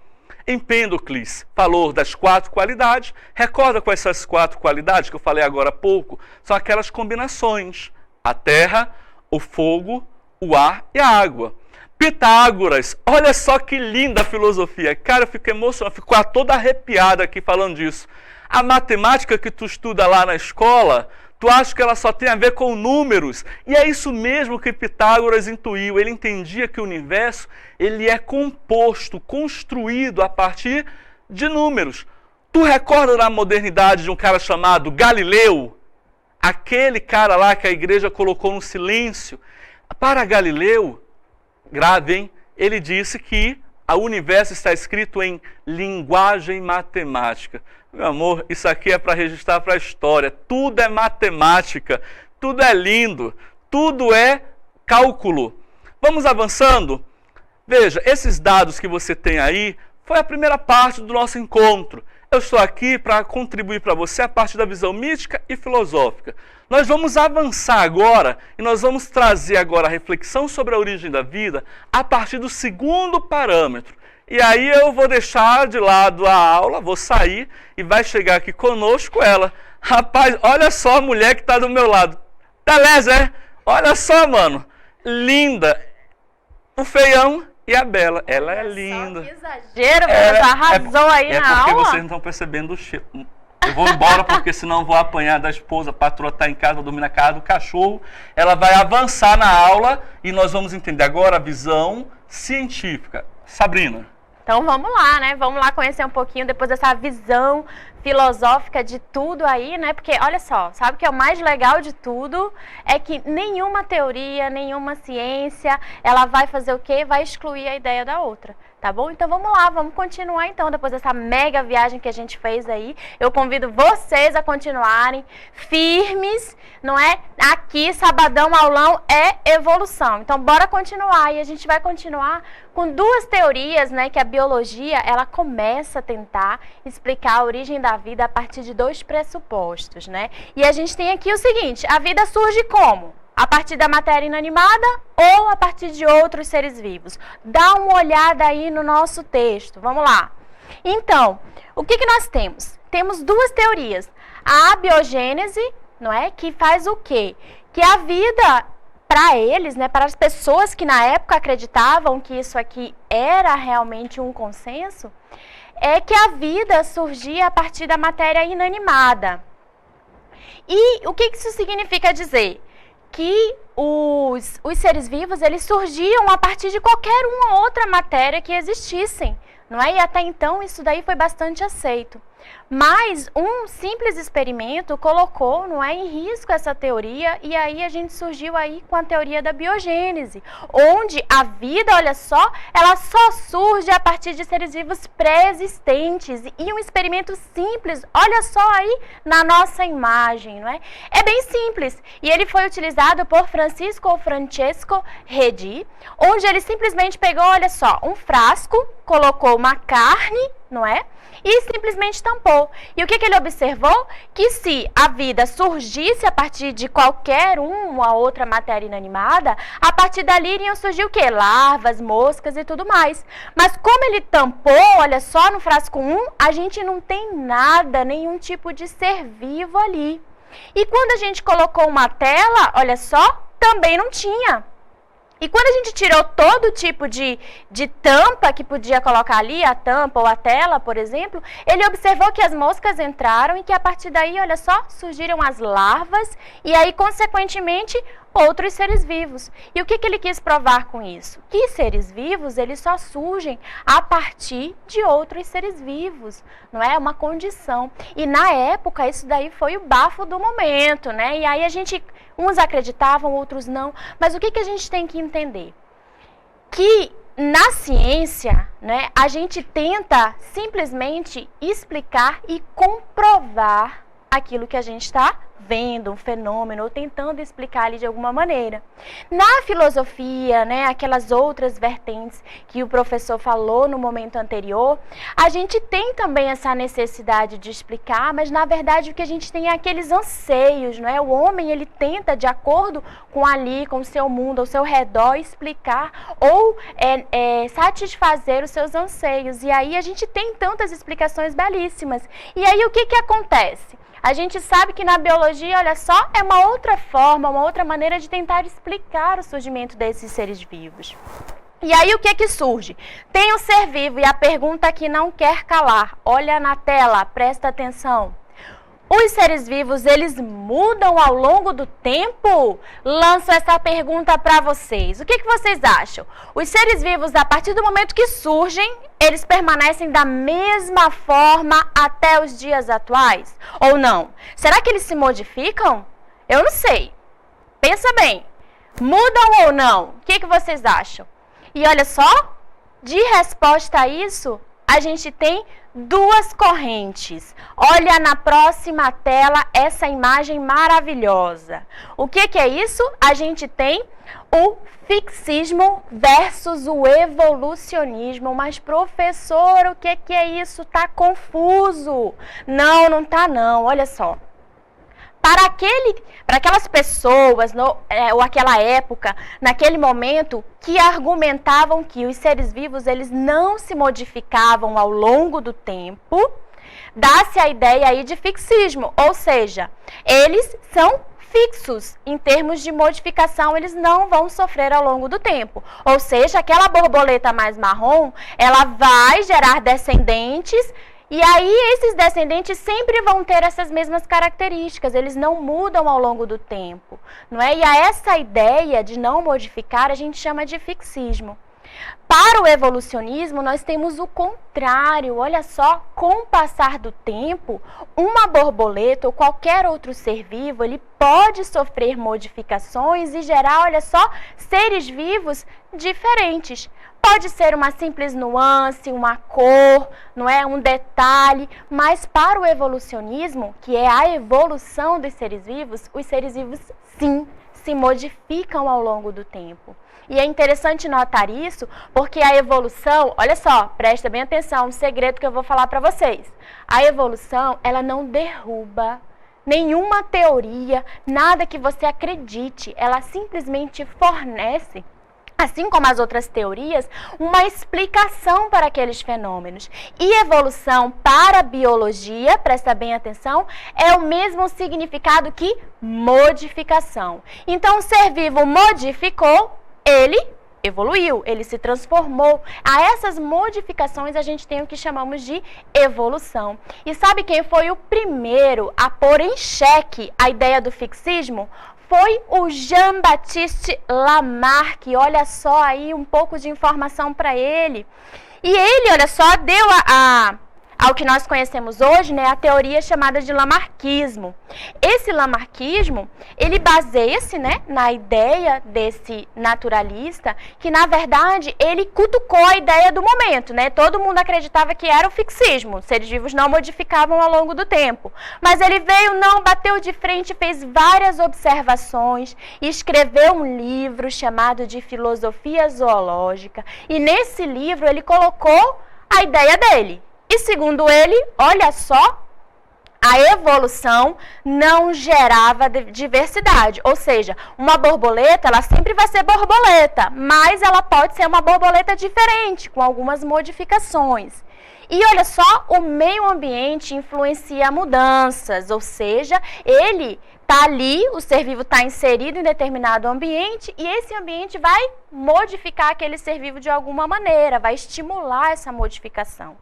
Empédocles falou das 4 qualidades. Recorda quais são essas 4 qualidades que eu falei agora há pouco? São aquelas combinações: a terra, o fogo, o ar e a água. Pitágoras, olha só que linda a filosofia. Cara, eu fico emocionado, fico toda arrepiada aqui falando disso. A matemática que tu estuda lá na escola, tu acha que ela só tem a ver com números. E é isso mesmo que Pitágoras intuiu. Ele entendia que o universo ele é composto, construído a partir de números. Tu recorda na modernidade de um cara chamado Galileu? Aquele cara lá que a igreja colocou no silêncio. Para Galileu, grave, hein? Ele disse que o universo está escrito em linguagem matemática. Meu amor, isso aqui é para registrar para a história. Tudo é matemática, tudo é lindo, tudo é cálculo. Vamos avançando? Veja, esses dados que você tem aí foi a primeira parte do nosso encontro. Eu estou aqui para contribuir para você a parte da visão mística e filosófica. Nós vamos avançar agora e nós vamos trazer agora a reflexão sobre a origem da vida a partir do segundo parâmetro. E aí eu vou deixar de lado a aula, vou sair e vai chegar aqui conosco ela. Rapaz, olha só a mulher que está do meu lado. Beleza, é? Olha só, mano. Linda. O feião e a bela. Ela é linda. Que exagero, você arrasou aí na aula. É porque vocês não estão percebendo o cheiro. Eu vou embora porque senão eu vou apanhar da esposa, a patroa está em casa, vai dormir na casa do cachorro. Ela vai avançar na aula e nós vamos entender agora a visão científica. Sabrina. Então vamos lá, né? Vamos lá conhecer um pouquinho depois dessa visão filosófica de tudo aí, né? Porque, olha só, sabe o que é o mais legal de tudo? É que nenhuma teoria, nenhuma ciência, ela vai fazer o quê? Vai excluir a ideia da outra. Tá bom? Então vamos lá, vamos continuar então, depois dessa mega viagem que a gente fez aí. Eu convido vocês a continuarem firmes, não é? Aqui, sabadão, aulão é evolução. Então bora continuar e a gente vai continuar com 2 teorias, né? Que a biologia, ela começa a tentar explicar a origem da vida a partir de 2 pressupostos, né? E a gente tem aqui o seguinte, a vida surge como? A partir da matéria inanimada ou a partir de outros seres vivos? Dá uma olhada aí no nosso texto. Vamos lá. Então, o que nós temos? Temos 2 teorias. A abiogênese, não é? Que faz o quê? Que a vida, para eles, né, para as pessoas que na época acreditavam que isso aqui era realmente um consenso, é que a vida surgia a partir da matéria inanimada. E o que isso significa dizer? Que os seres vivos, eles surgiam a partir de qualquer uma outra matéria que existissem, não é? E até então isso daí foi bastante aceito. Mas um simples experimento colocou, não é, em risco essa teoria, e aí a gente surgiu aí com a teoria da biogênese, onde a vida, olha só, ela só surge a partir de seres vivos pré-existentes, e um experimento simples, olha só aí na nossa imagem, não é? É bem simples, e ele foi utilizado por Francesco Redi, onde ele simplesmente pegou, olha só, um frasco, colocou uma carne, não é? E simplesmente tampou. E o que ele observou? Que se a vida surgisse a partir de qualquer uma outra matéria inanimada, a partir dali iriam surgir o quê? Larvas, moscas e tudo mais. Mas como ele tampou, olha só, no frasco 1, a gente não tem nada, nenhum tipo de ser vivo ali. E quando a gente colocou uma tela, olha só, também não tinha. E quando a gente tirou todo tipo de tampa que podia colocar ali, a tampa ou a tela, por exemplo, ele observou que as moscas entraram e que a partir daí, olha só, surgiram as larvas e aí, consequentemente, outros seres vivos. E o que ele quis provar com isso? Que seres vivos, eles só surgem a partir de outros seres vivos, não é? Uma condição. E na época, isso daí foi o bafo do momento, né? E aí a gente, uns acreditavam, outros não. Mas o que a gente tem que entender? Que na ciência, né, a gente tenta simplesmente explicar e comprovar aquilo que a gente está vendo, um fenômeno, ou tentando explicar ali de alguma maneira. Na filosofia, né, aquelas outras vertentes que o professor falou no momento anterior, a gente tem também essa necessidade de explicar, mas na verdade o que a gente tem é aqueles anseios, não é? O homem, ele tenta, de acordo com o seu mundo, ao seu redor, explicar ou satisfazer os seus anseios. E aí a gente tem tantas explicações belíssimas. E aí o que acontece? A gente sabe que na biologia, olha só, é uma outra forma, uma outra maneira de tentar explicar o surgimento desses seres vivos. E aí o que surge? Tem um ser vivo e a pergunta que não quer calar. Olha na tela, presta atenção. Os seres vivos, eles mudam ao longo do tempo? Lanço essa pergunta para vocês. O que vocês acham? Os seres vivos, a partir do momento que surgem, eles permanecem da mesma forma até os dias atuais? Ou não? Será que eles se modificam? Eu não sei. Pensa bem. Mudam ou não? O que vocês acham? E olha só, de resposta a isso, a gente tem duas correntes. Olha na próxima tela essa imagem maravilhosa. O que é isso? A gente tem o fixismo versus o evolucionismo. Mas, professor, o que é isso? Tá confuso. Não tá não. Olha só. Para aquelas pessoas, ou aquela época, naquele momento, que argumentavam que os seres vivos eles não se modificavam ao longo do tempo, dá-se a ideia aí de fixismo, ou seja, eles são fixos em termos de modificação, eles não vão sofrer ao longo do tempo. Ou seja, aquela borboleta mais marrom, ela vai gerar descendentes. E aí esses descendentes sempre vão ter essas mesmas características, eles não mudam ao longo do tempo, não é? E a essa ideia de não modificar a gente chama de fixismo. Para o evolucionismo nós temos o contrário, olha só, com o passar do tempo, uma borboleta ou qualquer outro ser vivo, ele pode sofrer modificações e gerar, olha só, seres vivos diferentes. Pode ser uma simples nuance, uma cor, não é? Um detalhe, mas para o evolucionismo, que é a evolução dos seres vivos, os seres vivos sim se modificam ao longo do tempo. E é interessante notar isso, porque a evolução, olha só, presta bem atenção, um segredo que eu vou falar para vocês. A evolução, ela não derruba nenhuma teoria, nada que você acredite, ela simplesmente fornece, assim como as outras teorias, uma explicação para aqueles fenômenos. E evolução para a biologia, presta bem atenção, é o mesmo significado que modificação. Então, o ser vivo modificou, ele evoluiu, ele se transformou. A essas modificações a gente tem o que chamamos de evolução. E sabe quem foi o primeiro a pôr em xeque a ideia do fixismo? Foi o Jean-Baptiste Lamarck. Olha só aí um pouco de informação para ele. E ele, olha só, deu ao que nós conhecemos hoje, né, a teoria chamada de lamarquismo. Esse lamarquismo, ele baseia-se, né, na ideia desse naturalista, que na verdade ele cutucou a ideia do momento, né? Todo mundo acreditava que era o fixismo, seres vivos não modificavam ao longo do tempo. Mas ele veio, não, bateu de frente, fez várias observações, e escreveu um livro chamado de Filosofia Zoológica. E nesse livro ele colocou a ideia dele. E segundo ele, olha só, a evolução não gerava diversidade. Ou seja, uma borboleta, ela sempre vai ser borboleta, mas ela pode ser uma borboleta diferente, com algumas modificações. E olha só, o meio ambiente influencia mudanças, ou seja, ele está ali, o ser vivo está inserido em determinado ambiente e esse ambiente vai modificar aquele ser vivo de alguma maneira, vai estimular essa modificação.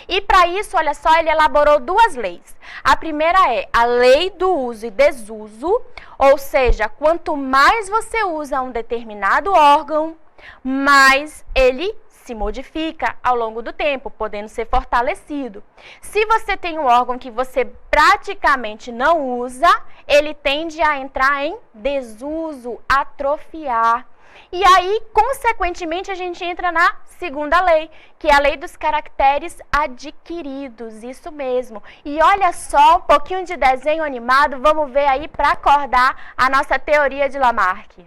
E para isso, olha só, ele elaborou duas leis. A primeira é a lei do uso e desuso, ou seja, quanto mais você usa um determinado órgão, mais ele se modifica ao longo do tempo, podendo ser fortalecido. Se você tem um órgão que você praticamente não usa, ele tende a entrar em desuso, atrofiar. E aí, consequentemente, a gente entra na segunda lei, que é a lei dos caracteres adquiridos, isso mesmo. E olha só, um pouquinho de desenho animado, vamos ver aí para acordar a nossa teoria de Lamarck.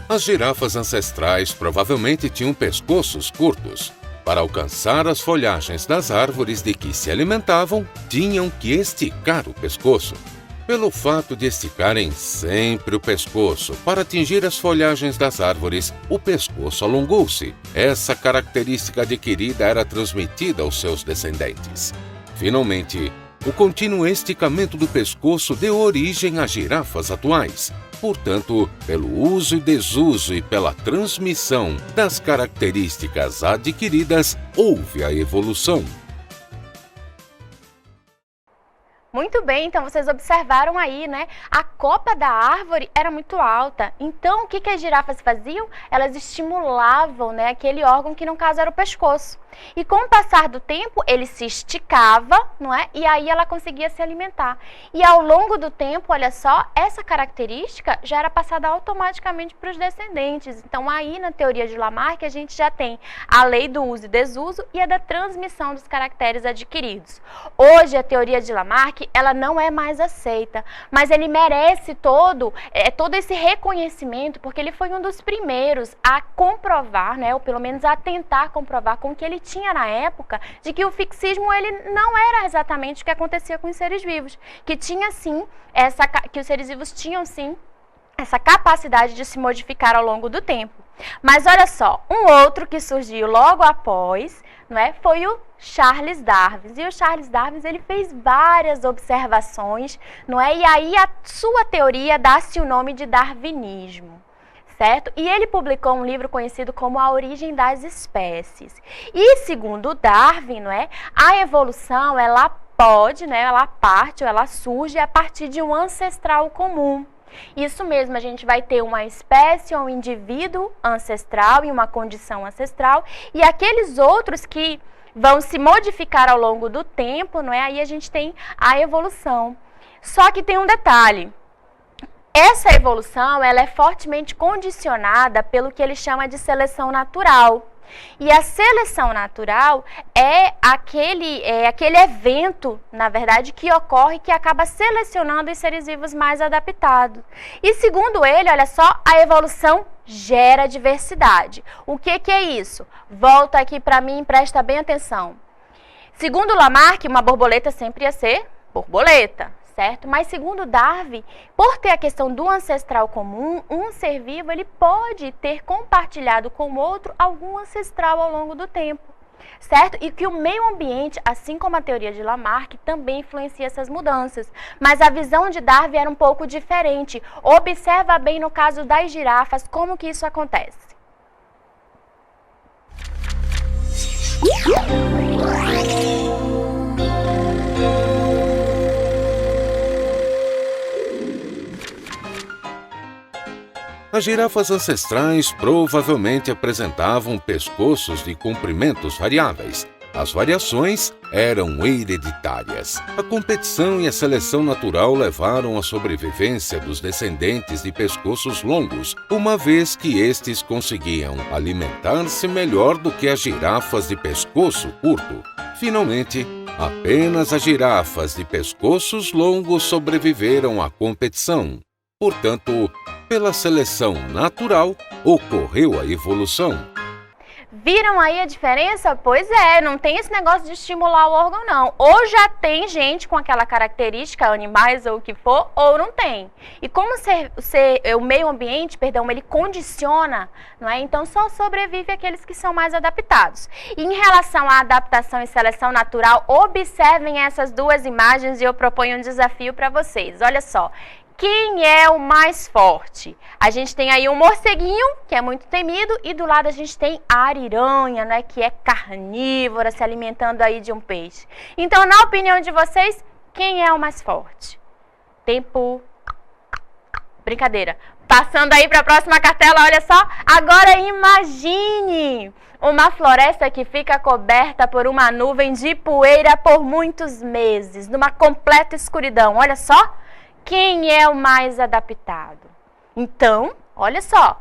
As girafas ancestrais provavelmente tinham pescoços curtos. Para alcançar as folhagens das árvores de que se alimentavam, tinham que esticar o pescoço. Pelo fato de esticarem sempre o pescoço para atingir as folhagens das árvores, o pescoço alongou-se. Essa característica adquirida era transmitida aos seus descendentes. Finalmente, o contínuo esticamento do pescoço deu origem às girafas atuais. Portanto, pelo uso e desuso e pela transmissão das características adquiridas, houve a evolução. Muito bem, então vocês observaram aí, né? A copa da árvore era muito alta. Então, o que as girafas faziam? Elas estimulavam, né, aquele órgão que, no caso, era o pescoço. E com o passar do tempo, ele se esticava, não é? E aí ela conseguia se alimentar. E ao longo do tempo, olha só, essa característica já era passada automaticamente para os descendentes. Então, aí na teoria de Lamarck, a gente já tem a lei do uso e desuso e a da transmissão dos caracteres adquiridos. Hoje, a teoria de Lamarck, ela não é mais aceita, mas ele merece todo esse reconhecimento, porque ele foi um dos primeiros a comprovar, né, ou pelo menos a tentar comprovar com que ele tinha na época, de que o fixismo ele não era exatamente o que acontecia com os seres vivos, que tinha sim que os seres vivos tinham sim essa capacidade de se modificar ao longo do tempo. Mas olha só, um outro que surgiu logo após, não é, foi o Charles Darwin. E o Charles Darwin ele fez várias observações, não é? E aí a sua teoria dá-se o nome de darwinismo. Certo? E ele publicou um livro conhecido como A Origem das Espécies. E segundo Darwin, não é, a evolução ela pode, né, ela parte ou ela surge a partir de um ancestral comum. Isso mesmo, a gente vai ter uma espécie ou um indivíduo ancestral em uma condição ancestral e aqueles outros que vão se modificar ao longo do tempo, não é? Aí a gente tem a evolução. Só que tem um detalhe. Essa evolução ela é fortemente condicionada pelo que ele chama de seleção natural. E a seleção natural é aquele evento, na verdade, que ocorre que acaba selecionando os seres vivos mais adaptados. E segundo ele, olha só, a evolução gera diversidade. O que é isso? Volta aqui para mim e presta bem atenção. Segundo Lamarck, uma borboleta sempre ia ser borboleta. Certo? Mas segundo Darwin, por ter a questão do ancestral comum, um ser vivo ele pode ter compartilhado com o outro algum ancestral ao longo do tempo. Certo? E que o meio ambiente, assim como a teoria de Lamarck, também influencia essas mudanças. Mas a visão de Darwin era um pouco diferente. Observa bem no caso das girafas como que isso acontece. As girafas ancestrais provavelmente apresentavam pescoços de comprimentos variáveis. As variações eram hereditárias. A competição e a seleção natural levaram à sobrevivência dos descendentes de pescoços longos, uma vez que estes conseguiam alimentar-se melhor do que as girafas de pescoço curto. Finalmente, apenas as girafas de pescoços longos sobreviveram à competição. Portanto, pela seleção natural, ocorreu a evolução. Viram aí a diferença? Pois é, não tem esse negócio de estimular o órgão não. Ou já tem gente com aquela característica, animais ou o que for, ou não tem. E como o meio ambiente, ele condiciona, não é? Então só sobrevive aqueles que são mais adaptados. E em relação à adaptação e seleção natural, observem essas duas imagens e eu proponho um desafio para vocês. Olha só. Quem é o mais forte? A gente tem aí um morceguinho, que é muito temido, e do lado a gente tem a ariranha, né, que é carnívora, se alimentando aí de um peixe. Então, na opinião de vocês, quem é o mais forte? Tempo. Brincadeira. Passando aí para a próxima cartela, olha só. Agora imagine uma floresta que fica coberta por uma nuvem de poeira por muitos meses, numa completa escuridão. Olha só, quem é o mais adaptado? Então, olha só,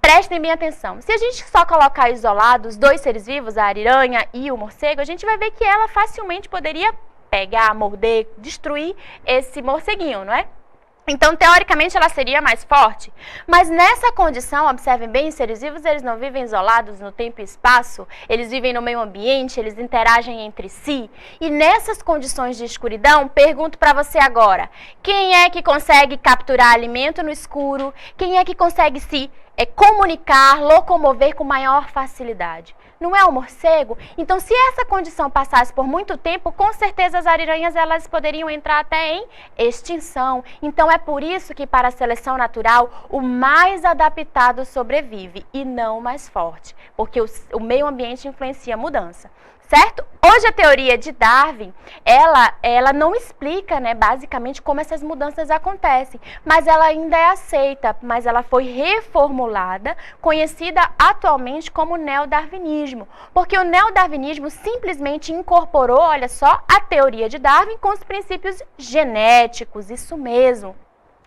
prestem bem atenção. Se a gente só colocar isolados dois seres vivos, a ariranha e o morcego, a gente vai ver que ela facilmente poderia pegar, morder, destruir esse morceguinho, não é? Então, teoricamente, ela seria mais forte. Mas nessa condição, observem bem, os seres vivos, eles não vivem isolados no tempo e espaço, eles vivem no meio ambiente, eles interagem entre si. E nessas condições de escuridão, pergunto para você agora, quem é que consegue capturar alimento no escuro? Quem é que consegue se comunicar, locomover com maior facilidade? Não é o morcego? Então, se essa condição passasse por muito tempo, com certeza as ariranhas elas poderiam entrar até em extinção. Então, é por isso que para a seleção natural, o mais adaptado sobrevive e não o mais forte, porque o meio ambiente influencia a mudança. Certo? Hoje a teoria de Darwin, ela não explica, né, basicamente como essas mudanças acontecem, mas ela ainda é aceita, mas ela foi reformulada, conhecida atualmente como neodarwinismo, porque o neodarwinismo simplesmente incorporou, olha só, a teoria de Darwin com os princípios genéticos, isso mesmo.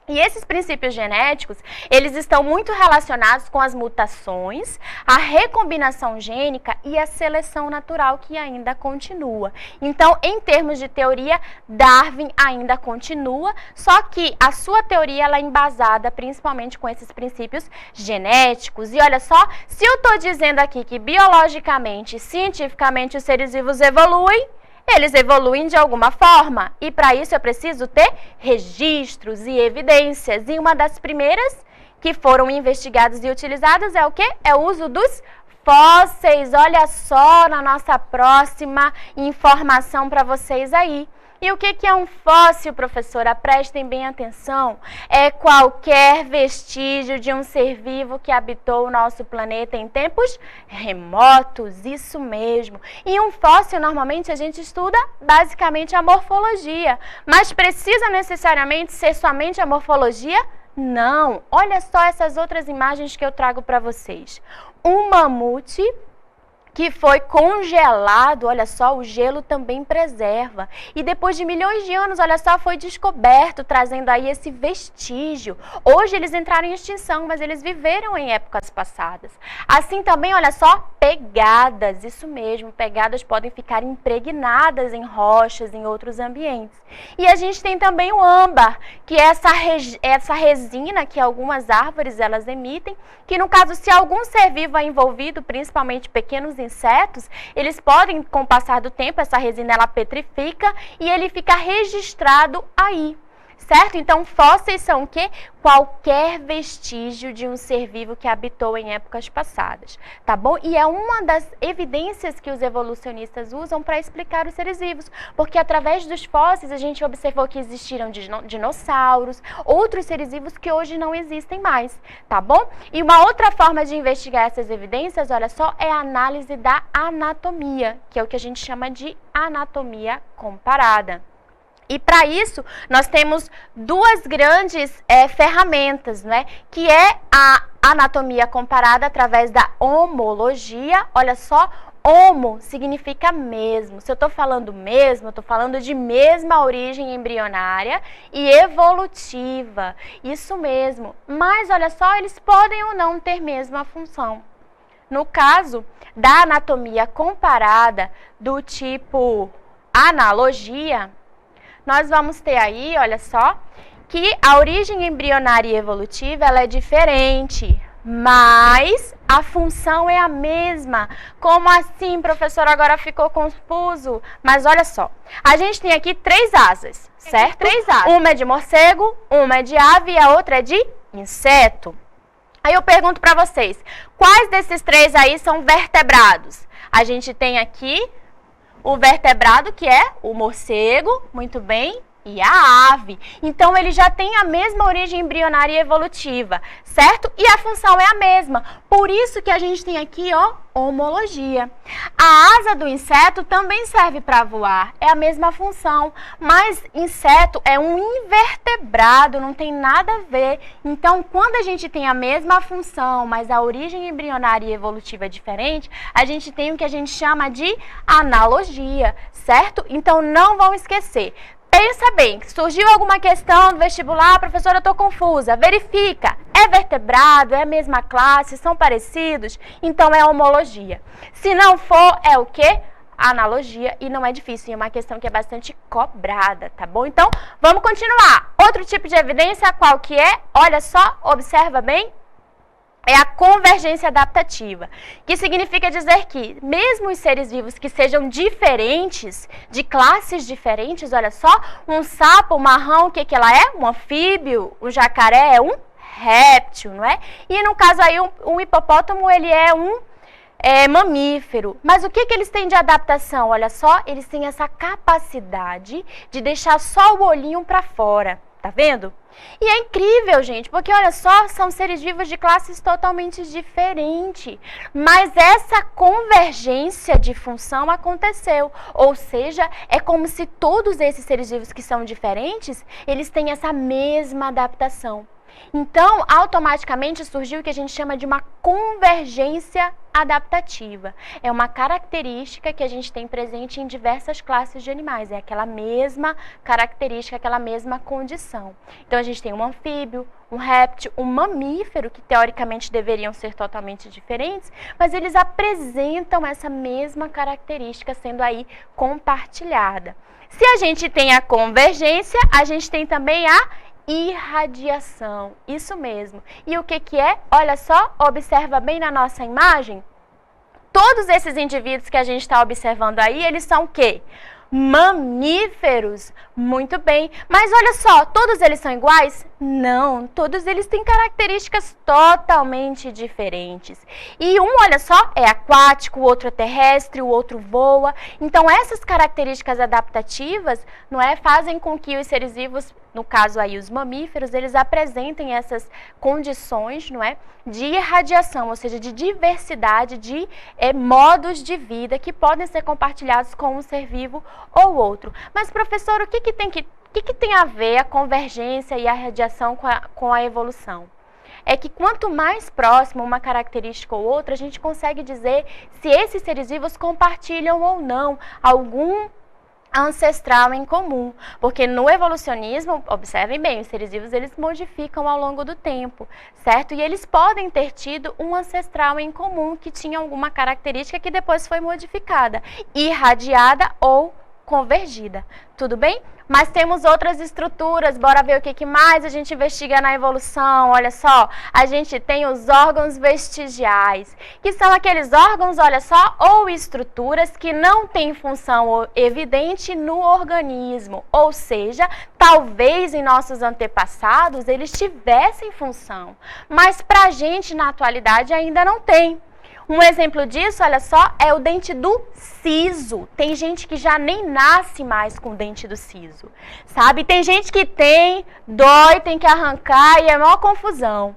E esses princípios genéticos, eles estão muito relacionados com as mutações, a recombinação gênica e a seleção natural que ainda continua. Então, em termos de teoria, Darwin ainda continua, só que a sua teoria ela é embasada principalmente com esses princípios genéticos. E olha só, se eu estou dizendo aqui que biologicamente, cientificamente, os seres vivos evoluem, eles evoluem de alguma forma e para isso eu preciso ter registros e evidências. E uma das primeiras que foram investigadas e utilizadas é o quê? É o uso dos fósseis. Olha só na nossa próxima informação para vocês aí. E o que é um fóssil, professora? Prestem bem atenção. É qualquer vestígio de um ser vivo que habitou o nosso planeta em tempos remotos, isso mesmo. E um fóssil, normalmente, a gente estuda basicamente a morfologia. Mas precisa necessariamente ser somente a morfologia? Não. Olha só essas outras imagens que eu trago para vocês. Um mamute que foi congelado, olha só, o gelo também preserva. E depois de milhões de anos, olha só, foi descoberto, trazendo aí esse vestígio. Hoje eles entraram em extinção, mas eles viveram em épocas passadas. Assim também, olha só, pegadas, isso mesmo, pegadas podem ficar impregnadas em rochas, em outros ambientes. E a gente tem também o âmbar, que é essa resina que algumas árvores elas emitem, que no caso, se algum ser vivo é envolvido, principalmente pequenos insetos, eles podem, com o passar do tempo, essa resina ela petrifica e ele fica registrado aí. Certo? Então, fósseis são o quê? Qualquer vestígio de um ser vivo que habitou em épocas passadas, tá bom? E é uma das evidências que os evolucionistas usam para explicar os seres vivos, porque através dos fósseis a gente observou que existiram dinossauros, outros seres vivos que hoje não existem mais, tá bom? E uma outra forma de investigar essas evidências, olha só, é a análise da anatomia, que é o que a gente chama de anatomia comparada. E para isso, nós temos duas grandes ferramentas, né? Que é a anatomia comparada através da homologia. Olha só, homo significa mesmo. Se eu estou falando mesmo, eu estou falando de mesma origem embrionária e evolutiva. Isso mesmo. Mas, olha só, eles podem ou não ter mesma função. No caso da anatomia comparada do tipo analogia, nós vamos ter aí, olha só, que a origem embrionária e evolutiva ela é diferente, mas a função é a mesma. Como assim, professor? Agora ficou confuso. Mas olha só, a gente tem aqui 3 asas, certo? 3 asas. Uma é de morcego, uma é de ave e a outra é de inseto. Aí eu pergunto para vocês, quais desses 3 aí são vertebrados? A gente tem aqui o vertebrado, que é o morcego, muito bem. e a ave. Então, ele já tem a mesma origem embrionária e evolutiva, certo? E a função é a mesma. Por isso que a gente tem aqui, ó, homologia. A asa do inseto também serve para voar, é a mesma função, mas inseto é um invertebrado, não tem nada a ver. Então, quando a gente tem a mesma função, mas a origem embrionária e evolutiva é diferente, a gente tem o que a gente chama de analogia, certo? Então, não vão esquecer. Pensa bem, surgiu alguma questão do vestibular, professora, eu estou confusa. Verifica, é vertebrado, é a mesma classe, são parecidos? Então é homologia. Se não for, é o quê? Analogia, e não é difícil, é uma questão que é bastante cobrada, tá bom? Então, vamos continuar. Outro tipo de evidência, qual que é? Olha só, observa bem. É a convergência adaptativa, que significa dizer que, mesmo os seres vivos que sejam diferentes, de classes diferentes, olha só, um sapo, um marrão, o que que ela é? Um anfíbio, um jacaré é um réptil, não é? E no caso aí, um hipopótamo, ele é um mamífero. Mas o que que eles têm de adaptação? Olha só, eles têm essa capacidade de deixar só o olhinho para fora, tá vendo? E é incrível, gente, porque olha só, são seres vivos de classes totalmente diferentes, mas essa convergência de função aconteceu, ou seja, é como se todos esses seres vivos que são diferentes, eles têm essa mesma adaptação. Então, automaticamente surgiu o que a gente chama de uma convergência adaptativa. É uma característica que a gente tem presente em diversas classes de animais. É aquela mesma característica, aquela mesma condição. Então, a gente tem um anfíbio, um réptil, um mamífero, que teoricamente deveriam ser totalmente diferentes, mas eles apresentam essa mesma característica sendo aí compartilhada. Se a gente tem a convergência, a gente tem também a irradiação, isso mesmo. E o que que é? Olha só, observa bem na nossa imagem. Todos esses indivíduos que a gente está observando aí, eles são o quê? Mamíferos. Muito bem. Mas olha só, todos eles são iguais? Não, todos eles têm características totalmente diferentes. E um, olha só, é aquático, o outro é terrestre, o outro voa. Então, essas características adaptativas, não é, fazem com que os seres vivos, no caso aí os mamíferos, eles apresentem essas condições, não é, de irradiação, ou seja, de diversidade de modos de vida que podem ser compartilhados com um ser vivo ou outro. Mas, professor, o que tem a ver a convergência e a radiação com a evolução? É que quanto mais próximo uma característica ou outra, a gente consegue dizer se esses seres vivos compartilham ou não algum ancestral em comum, porque no evolucionismo, observem bem, os seres vivos eles modificam ao longo do tempo, certo? E eles podem ter tido um ancestral em comum que tinha alguma característica que depois foi modificada, irradiada ou convergida, tudo bem? Mas temos outras estruturas, bora ver o que mais a gente investiga na evolução. Olha só, a gente tem os órgãos vestigiais, que são aqueles órgãos, olha só, ou estruturas que não têm função evidente no organismo, ou seja, talvez em nossos antepassados eles tivessem função, mas pra gente na atualidade ainda não tem. Um exemplo disso, olha só, é o dente do siso. Tem gente que já nem nasce mais com o dente do siso, sabe? Tem gente que tem, dói, tem que arrancar e é maior confusão.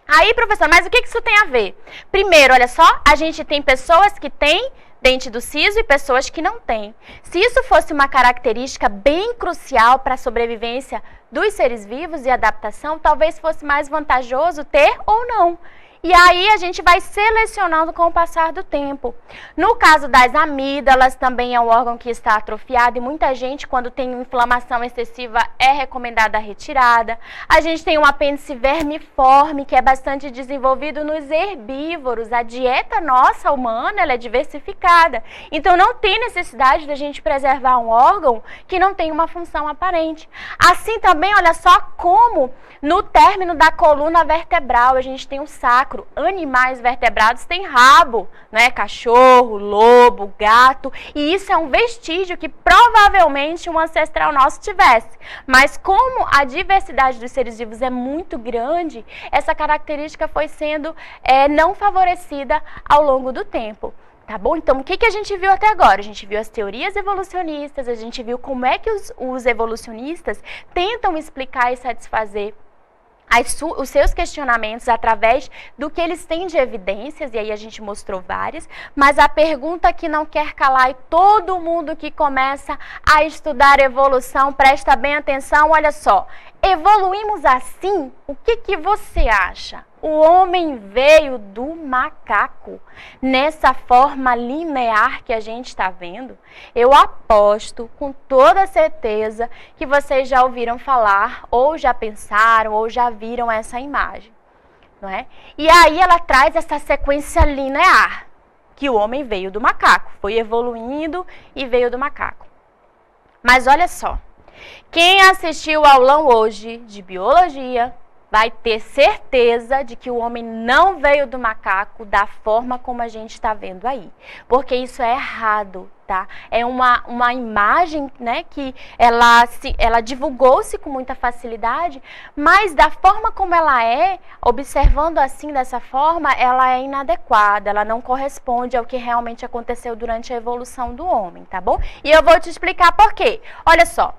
Aí, professor, mas o que isso tem a ver? Primeiro, olha só, a gente tem pessoas que têm dente do siso e pessoas que não têm. Se isso fosse uma característica bem crucial para a sobrevivência dos seres vivos e adaptação, talvez fosse mais vantajoso ter ou não. E aí a gente vai selecionando com o passar do tempo. No caso das amígdalas, também é um órgão que está atrofiado e muita gente, quando tem inflamação excessiva, é recomendada a retirada. A gente tem um apêndice vermiforme, que é bastante desenvolvido nos herbívoros. A dieta nossa, humana, ela é diversificada. Então não tem necessidade de a gente preservar um órgão que não tem uma função aparente. Assim também, olha só como no término da coluna vertebral, a gente tem um sacro. Animais vertebrados têm rabo, né? Cachorro, lobo, gato, e isso é um vestígio que provavelmente um ancestral nosso tivesse. Mas como a diversidade dos seres vivos é muito grande, essa característica foi sendo não favorecida ao longo do tempo. Tá bom? Então, o que a gente viu até agora? A gente viu as teorias evolucionistas, a gente viu como é que os evolucionistas tentam explicar e satisfazer os seus questionamentos através do que eles têm de evidências, e aí a gente mostrou várias, mas a pergunta que não quer calar, e todo mundo que começa a estudar evolução, presta bem atenção, olha só, evoluímos assim? O que você acha? O homem veio do macaco nessa forma linear que a gente está vendo? Eu aposto com toda certeza que vocês já ouviram falar, ou já pensaram, ou já viram essa imagem, não é? E aí ela traz essa sequência linear, que o homem veio do macaco, foi evoluindo e veio do macaco. Mas olha só, quem assistiu ao aulão hoje de biologia vai ter certeza de que o homem não veio do macaco da forma como a gente está vendo aí. Porque isso é errado, tá? É uma imagem, né, que ela divulgou-se com muita facilidade, mas da forma como ela é, observando assim dessa forma, ela é inadequada, ela não corresponde ao que realmente aconteceu durante a evolução do homem, tá bom? E eu vou te explicar por quê. Olha só,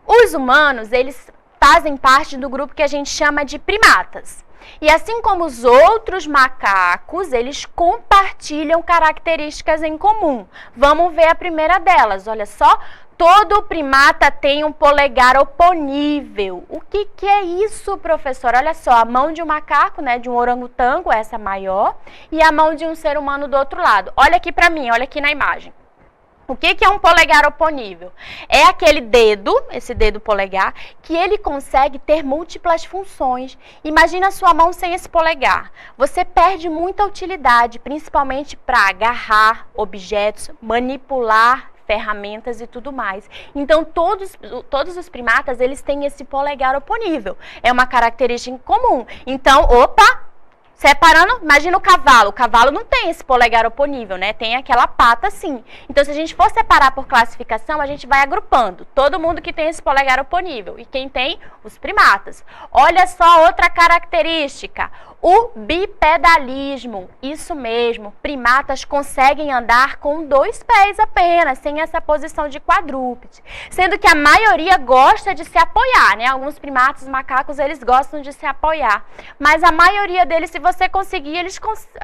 os humanos, eles fazem parte do grupo que a gente chama de primatas. E assim como os outros macacos, eles compartilham características em comum. Vamos ver a primeira delas. Olha só, todo primata tem um polegar oponível. O que é isso, professor? Olha só, a mão de um macaco, né, de um orangotango, essa maior, e a mão de um ser humano do outro lado. Olha aqui para mim, olha aqui na imagem. O que é um polegar oponível? É aquele dedo, esse dedo polegar, que ele consegue ter múltiplas funções. Imagina a sua mão sem esse polegar. Você perde muita utilidade, principalmente para agarrar objetos, manipular ferramentas e tudo mais. Então, todos os primatas, eles têm esse polegar oponível. É uma característica comum. Então, separando, imagina o cavalo não tem esse polegar oponível, né? Tem aquela pata assim. Então, se a gente for separar por classificação, a gente vai agrupando todo mundo que tem esse polegar oponível. E quem tem? Os primatas. Olha só outra característica, o bipedalismo. Isso mesmo, primatas conseguem andar com 2 pés apenas, sem essa posição de quadrúpede. Sendo que a maioria gosta de se apoiar, né? Alguns primatas, macacos, eles gostam de se apoiar. Mas a maioria deles, se você conseguir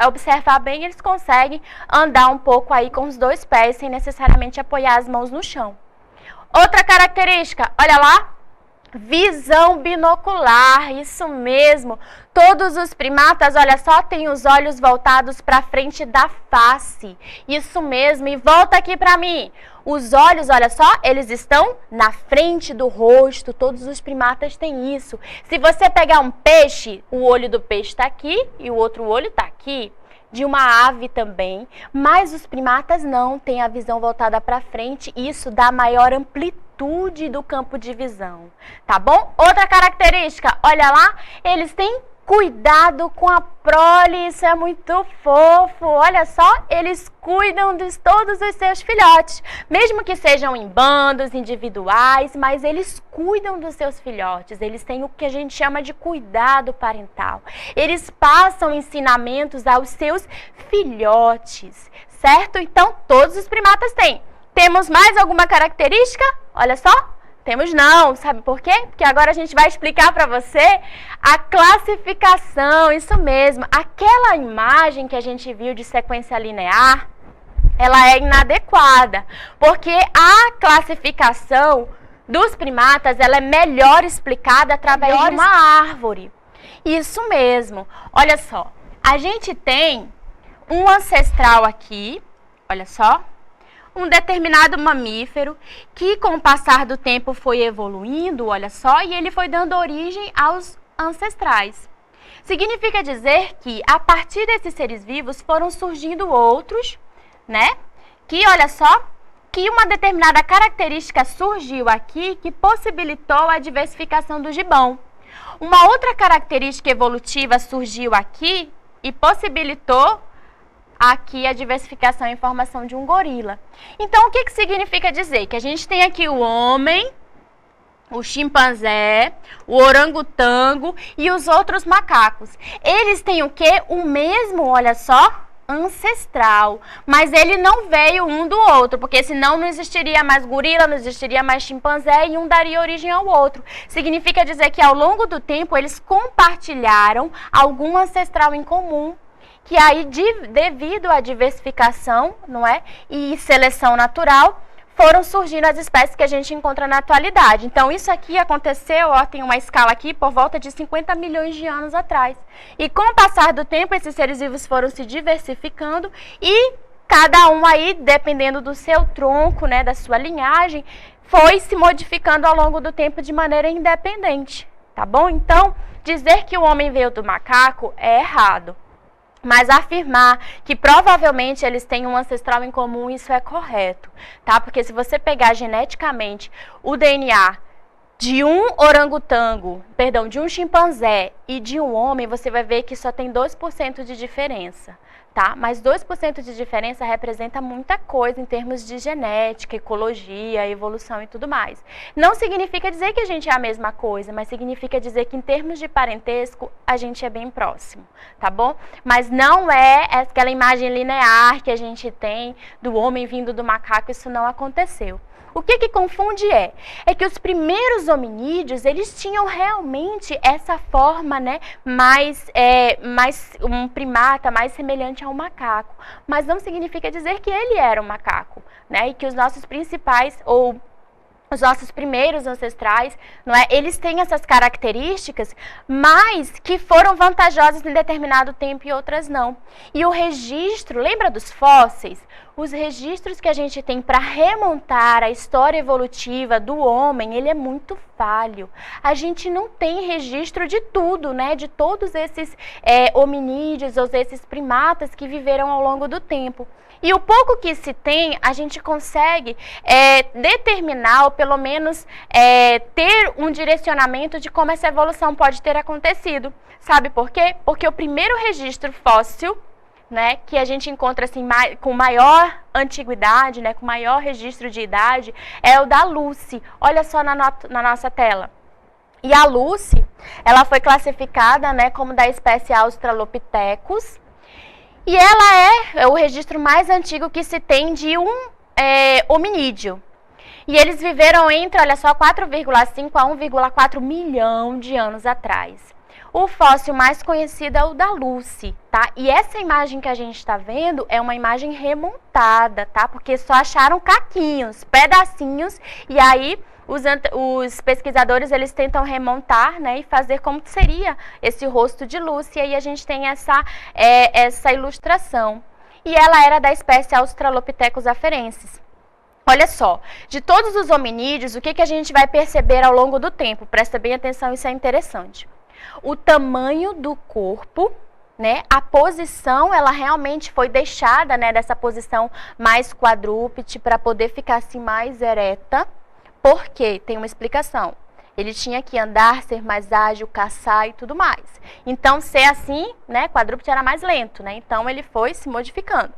observar bem, eles conseguem andar um pouco aí com os 2 pés, sem necessariamente apoiar as mãos no chão. Outra característica, olha lá, visão binocular, isso mesmo. Todos os primatas, olha só, têm os olhos voltados para frente da face. Isso mesmo, e volta aqui para mim. Os olhos, olha só, eles estão na frente do rosto, todos os primatas têm isso. Se você pegar um peixe, o olho do peixe está aqui e o outro olho está aqui. De uma ave também, mas os primatas não têm a visão voltada para frente, isso dá maior amplitude do campo de visão, tá bom? Outra característica, olha lá, eles têm cuidado com a prole, isso é muito fofo. Olha só, eles cuidam de todos os seus filhotes, mesmo que sejam em bandos individuais, mas eles cuidam dos seus filhotes. Eles têm o que a gente chama de cuidado parental. Eles passam ensinamentos aos seus filhotes, certo? Então, todos os primatas têm. Temos mais alguma característica? Olha só. Temos não, sabe por quê? Porque agora a gente vai explicar para você a classificação, isso mesmo. Aquela imagem que a gente viu de sequência linear, ela é inadequada, porque a classificação dos primatas, ela é melhor explicada através de uma árvore. Isso mesmo. Olha só, a gente tem um ancestral aqui, olha só. Um determinado mamífero que com o passar do tempo foi evoluindo, olha só, e ele foi dando origem aos ancestrais. Significa dizer que a partir desses seres vivos foram surgindo outros, né? Que olha só, que uma determinada característica surgiu aqui que possibilitou a diversificação do gibão. Uma outra característica evolutiva surgiu aqui e possibilitou aqui a diversificação e formação de um gorila. Então, o que significa dizer? Que a gente tem aqui o homem, o chimpanzé, o orangotango e os outros macacos. Eles têm o quê? O mesmo, olha só, ancestral, mas ele não veio um do outro, porque senão não existiria mais gorila, não existiria mais chimpanzé e um daria origem ao outro. Significa dizer que ao longo do tempo eles compartilharam algum ancestral em comum, que aí devido à diversificação, não é, e seleção natural, foram surgindo as espécies que a gente encontra na atualidade. Então, isso aqui aconteceu, ó, tem uma escala aqui, por volta de 50 milhões de anos atrás. E com o passar do tempo, esses seres vivos foram se diversificando e cada um aí, dependendo do seu tronco, né, da sua linhagem, foi se modificando ao longo do tempo de maneira independente, tá bom? Então, dizer que o homem veio do macaco é errado. Mas afirmar que provavelmente eles têm um ancestral em comum, isso é correto, tá? Porque se você pegar geneticamente o DNA de um orangotango, perdão, de um chimpanzé e de um homem, você vai ver que só tem 2% de diferença, tá? Mas 2% de diferença representa muita coisa em termos de genética, ecologia, evolução e tudo mais. Não significa dizer que a gente é a mesma coisa, mas significa dizer que em termos de parentesco, a gente é bem próximo, tá bom? Mas não é aquela imagem linear que a gente tem do homem vindo do macaco, isso não aconteceu. O que confunde é que os primeiros hominídeos, eles tinham realmente essa forma, né, mais um primata, mais semelhante a um macaco. Mas não significa dizer que ele era um macaco, né, e que os nossos principais, ou os nossos primeiros ancestrais, não é? Eles têm essas características, mas que foram vantajosas em determinado tempo e outras não. E o registro, lembra dos fósseis? Os registros que a gente tem para remontar a história evolutiva do homem, ele é muito falho. A gente não tem registro de tudo, né? De todos esses hominídeos ou esses primatas que viveram ao longo do tempo. E o pouco que se tem, a gente consegue determinar, ou pelo menos ter um direcionamento de como essa evolução pode ter acontecido. Sabe por quê? Porque o primeiro registro fóssil, né, que a gente encontra assim, com maior antiguidade, né, com maior registro de idade, é o da Lucy. Olha só na nossa tela. E a Lucy, ela foi classificada, né, como da espécie Australopithecus. E ela é o registro mais antigo que se tem de um hominídeo. E eles viveram entre, olha só, 4,5 a 1,4 milhão de anos atrás. O fóssil mais conhecido é o da Lucy, tá? E essa imagem que a gente está vendo é uma imagem remontada, tá? Porque só acharam caquinhos, pedacinhos, e aí os pesquisadores, eles tentam remontar, né, e fazer como seria esse rosto de Lucy, e aí a gente tem essa ilustração. E ela era da espécie Australopithecus afarensis. Olha só, de todos os hominídeos, o que a gente vai perceber ao longo do tempo? Presta bem atenção, isso é interessante. O tamanho do corpo, né, a posição, ela realmente foi deixada, né, dessa posição mais quadrúpede para poder ficar assim mais ereta. Por quê? Tem uma explicação. Ele tinha que andar, ser mais ágil, caçar e tudo mais. Então, ser assim, né, quadrúpede era mais lento, né? Então, ele foi se modificando.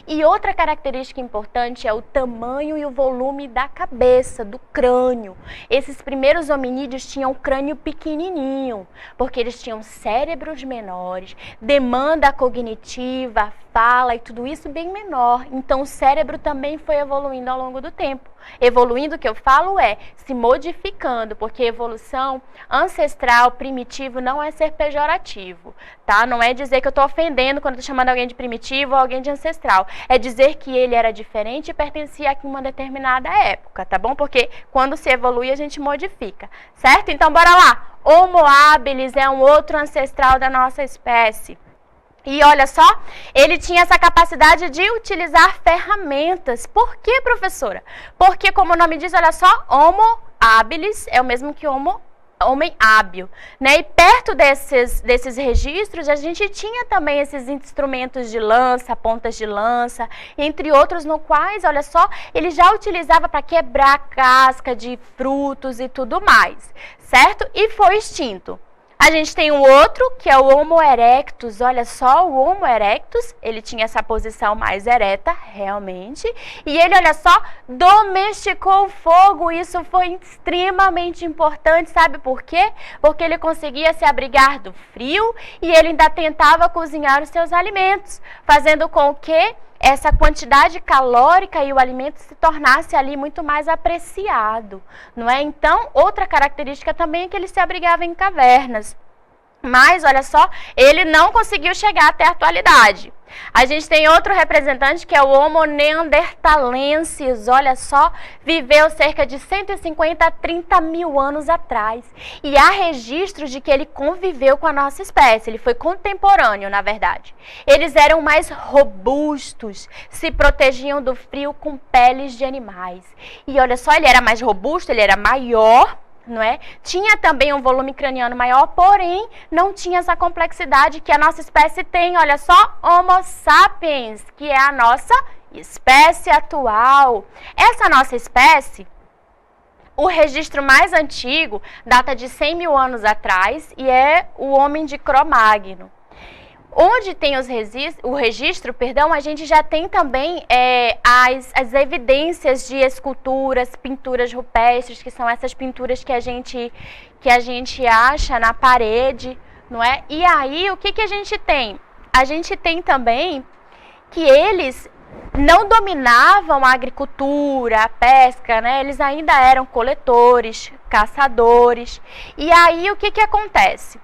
E outra característica importante é o tamanho e o volume da cabeça, do crânio. Esses primeiros hominídeos tinham um crânio pequenininho, porque eles tinham cérebros menores, demanda cognitiva, fala e tudo isso bem menor. Então o cérebro também foi evoluindo ao longo do tempo. Evoluindo, o que eu falo se modificando, porque evolução ancestral, primitivo, não é ser pejorativo, tá? Não é dizer que eu estou ofendendo quando estou chamando alguém de primitivo ou alguém de ancestral. É dizer que ele era diferente e pertencia a uma determinada época, tá bom? Porque quando se evolui, a gente modifica, certo? Então, bora lá! Homo habilis é um outro ancestral da nossa espécie. E olha só, ele tinha essa capacidade de utilizar ferramentas. Por que, professora? Porque, como o nome diz, olha só, Homo habilis é o mesmo que homem hábil, né? E perto desses registros, a gente tinha também esses instrumentos de lança, pontas de lança, entre outros, no quais, olha só, ele já utilizava para quebrar casca de frutos e tudo mais, certo? E foi extinto. A gente tem o outro, que é o Homo erectus. Olha só, o Homo erectus, ele tinha essa posição mais ereta, realmente. E ele, olha só, domesticou o fogo. Isso foi extremamente importante, sabe por quê? Porque ele conseguia se abrigar do frio e ele ainda tentava cozinhar os seus alimentos, fazendo com que essa quantidade calórica e o alimento se tornasse ali muito mais apreciado, não é? Então, outra característica também é que ele se abrigava em cavernas. Mas, olha só, ele não conseguiu chegar até a atualidade. A gente tem outro representante que é o Homo neanderthalensis. Olha só, viveu cerca de 150 a 30 mil anos atrás. E há registros de que ele conviveu com a nossa espécie. Ele foi contemporâneo, na verdade. Eles eram mais robustos, se protegiam do frio com peles de animais. E olha só, ele era mais robusto, ele era maior, não é? Tinha também um volume craniano maior, porém não tinha essa complexidade que a nossa espécie tem. Olha só, Homo sapiens, que é a nossa espécie atual. Essa nossa espécie, o registro mais antigo data de 100 mil anos atrás e é o homem de Cro-Magno. Onde tem o registro, a gente já tem também as evidências de esculturas, pinturas rupestres, que são essas pinturas que a gente acha na parede, não é? E aí, o que a gente tem? A gente tem também que eles não dominavam a agricultura, a pesca, né? Eles ainda eram coletores, caçadores. E aí, o que acontece?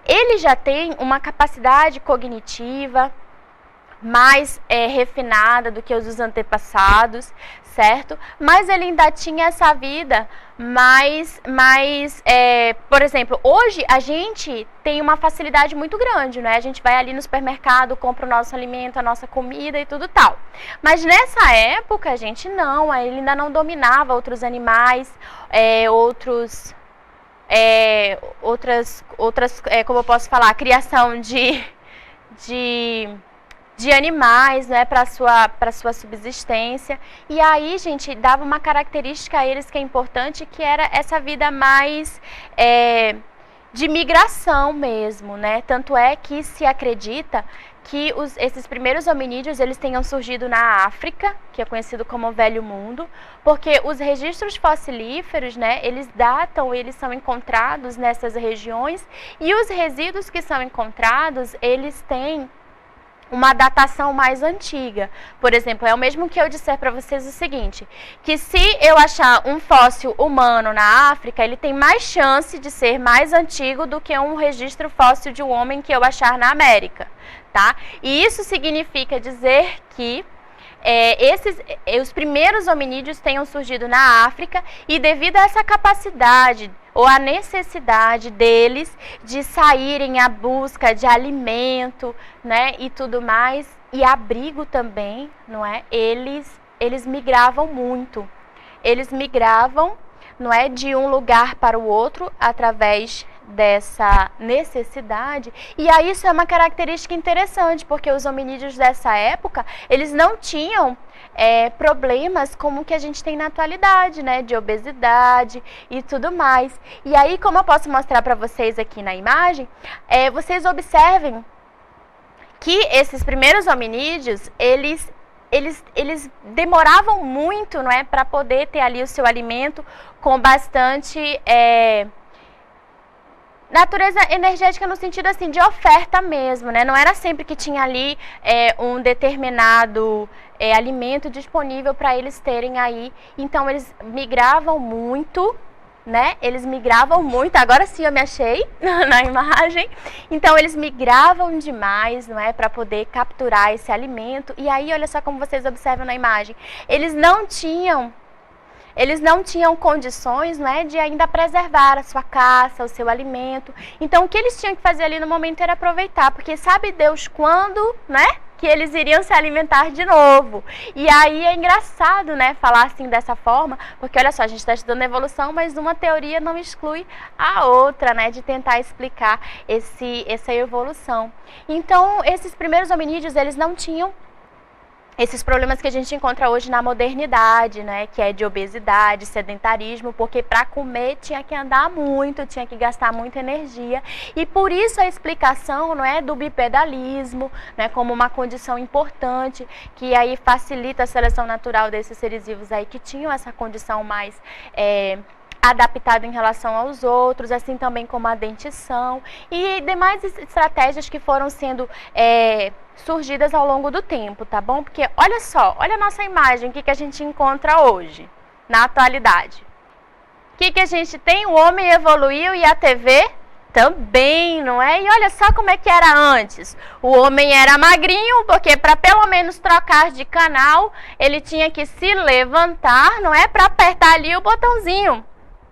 Ele já tem uma capacidade cognitiva mais refinada do que os dos antepassados, certo? Mas ele ainda tinha essa vida por exemplo, hoje a gente tem uma facilidade muito grande, né? A gente vai ali no supermercado, compra o nosso alimento, a nossa comida e tudo tal. Mas nessa época, a gente não, ele ainda não dominava outros animais, como eu posso falar, criação de animais, né, para sua subsistência. E aí, gente, dava uma característica a eles que é importante, que era essa vida mais de migração mesmo, né? Tanto é que se acredita que esses primeiros hominídeos eles tenham surgido na África, que é conhecido como Velho Mundo, porque os registros fossilíferos, né, eles são encontrados nessas regiões, e os resíduos que são encontrados, eles têm uma datação mais antiga. Por exemplo, é o mesmo que eu disser para vocês o seguinte, que se eu achar um fóssil humano na África, ele tem mais chance de ser mais antigo do que um registro fóssil de um homem que eu achar na América, tá? E isso significa dizer que os primeiros hominídeos tenham surgido na África e devido a essa capacidade ou a necessidade deles de saírem à busca de alimento, né, e tudo mais, e abrigo também, não é? Eles migravam muito. Eles migravam, não é, de um lugar para o outro através dessa necessidade. E aí isso é uma característica interessante, porque os hominídeos dessa época, eles não tinham problemas como o que a gente tem na atualidade, né, de obesidade e tudo mais. E aí, como eu posso mostrar para vocês aqui na imagem, vocês observem que esses primeiros hominídeos, eles demoravam muito, não é, para poder ter ali o seu alimento com bastante natureza energética, no sentido assim de oferta mesmo, né? Não era sempre que tinha ali um determinado alimento disponível para eles terem aí. Então eles migravam muito, né? Eles migravam muito. Agora sim eu me achei na imagem. Então eles migravam demais, não é, para poder capturar esse alimento. E aí olha só como vocês observam na imagem. Eles não tinham condições, né, de ainda preservar a sua caça, o seu alimento. Então, o que eles tinham que fazer ali no momento era aproveitar, porque sabe Deus quando, né, que eles iriam se alimentar de novo. E aí é engraçado, né, falar assim dessa forma, porque olha só, a gente está estudando evolução, mas uma teoria não exclui a outra, né, de tentar explicar essa evolução. Então, esses primeiros hominídeos, eles não tinham esses problemas que a gente encontra hoje na modernidade, né, que é de obesidade, sedentarismo, porque para comer tinha que andar muito, tinha que gastar muita energia, e por isso a explicação, não é, do bipedalismo, né, como uma condição importante, que aí facilita a seleção natural desses seres vivos aí que tinham essa condição mais adaptado em relação aos outros, assim também como a dentição e demais estratégias que foram sendo surgidas ao longo do tempo, tá bom? Porque olha só, olha a nossa imagem, o que a gente encontra hoje, na atualidade. O que a gente tem? O homem evoluiu e a TV também, não é? E olha só como é que era antes. O homem era magrinho, porque para pelo menos trocar de canal, ele tinha que se levantar, não é? Para apertar ali o botãozinho.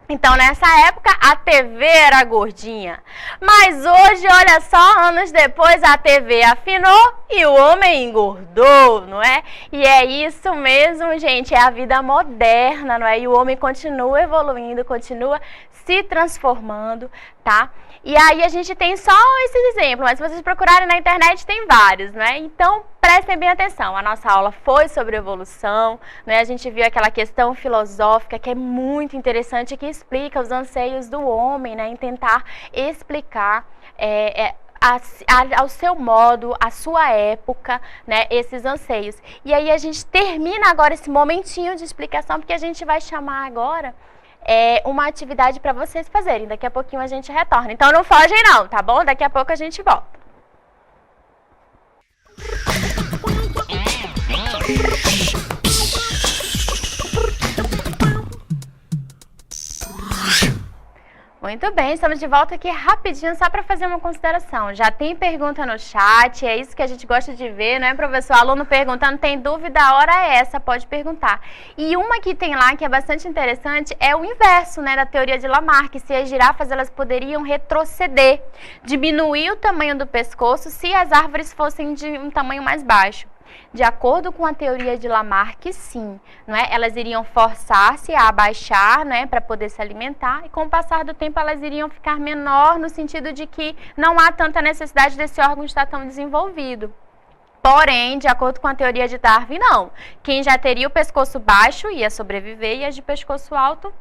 Então, nessa época, a TV era gordinha. Mas hoje, olha só, anos depois, a TV afinou e o homem engordou, não é? E é isso mesmo, gente, é a vida moderna, não é? E o homem continua evoluindo, continua se transformando, tá? E aí a gente tem só esse exemplo, mas se vocês procurarem na internet tem vários, né? Então, prestem bem atenção, a nossa aula foi sobre evolução, né? A gente viu aquela questão filosófica que é muito interessante, que explica os anseios do homem, né? Em tentar explicar ao seu modo, à sua época, né? Esses anseios. E aí a gente termina agora esse momentinho de explicação, porque a gente vai chamar agora uma atividade para vocês fazerem. Daqui a pouquinho a gente retorna. Então não fogem não, tá bom? Daqui a pouco a gente volta. Muito bem, estamos de volta aqui rapidinho só para fazer uma consideração. Já tem pergunta no chat, é isso que a gente gosta de ver, não é, professor? Aluno perguntando, tem dúvida, a hora é essa, pode perguntar. E uma que tem lá, que é bastante interessante, é o inverso, né, da teoria de Lamarck, se as girafas elas poderiam retroceder, diminuir o tamanho do pescoço se as árvores fossem de um tamanho mais baixo. De acordo com a teoria de Lamarck, sim, não é? Elas iriam forçar-se a abaixar, né, para poder se alimentar, e com o passar do tempo elas iriam ficar menor no sentido de que não há tanta necessidade desse órgão estar tão desenvolvido. Porém, de acordo com a teoria de Darwin, não. Quem já teria o pescoço baixo ia sobreviver e as de pescoço alto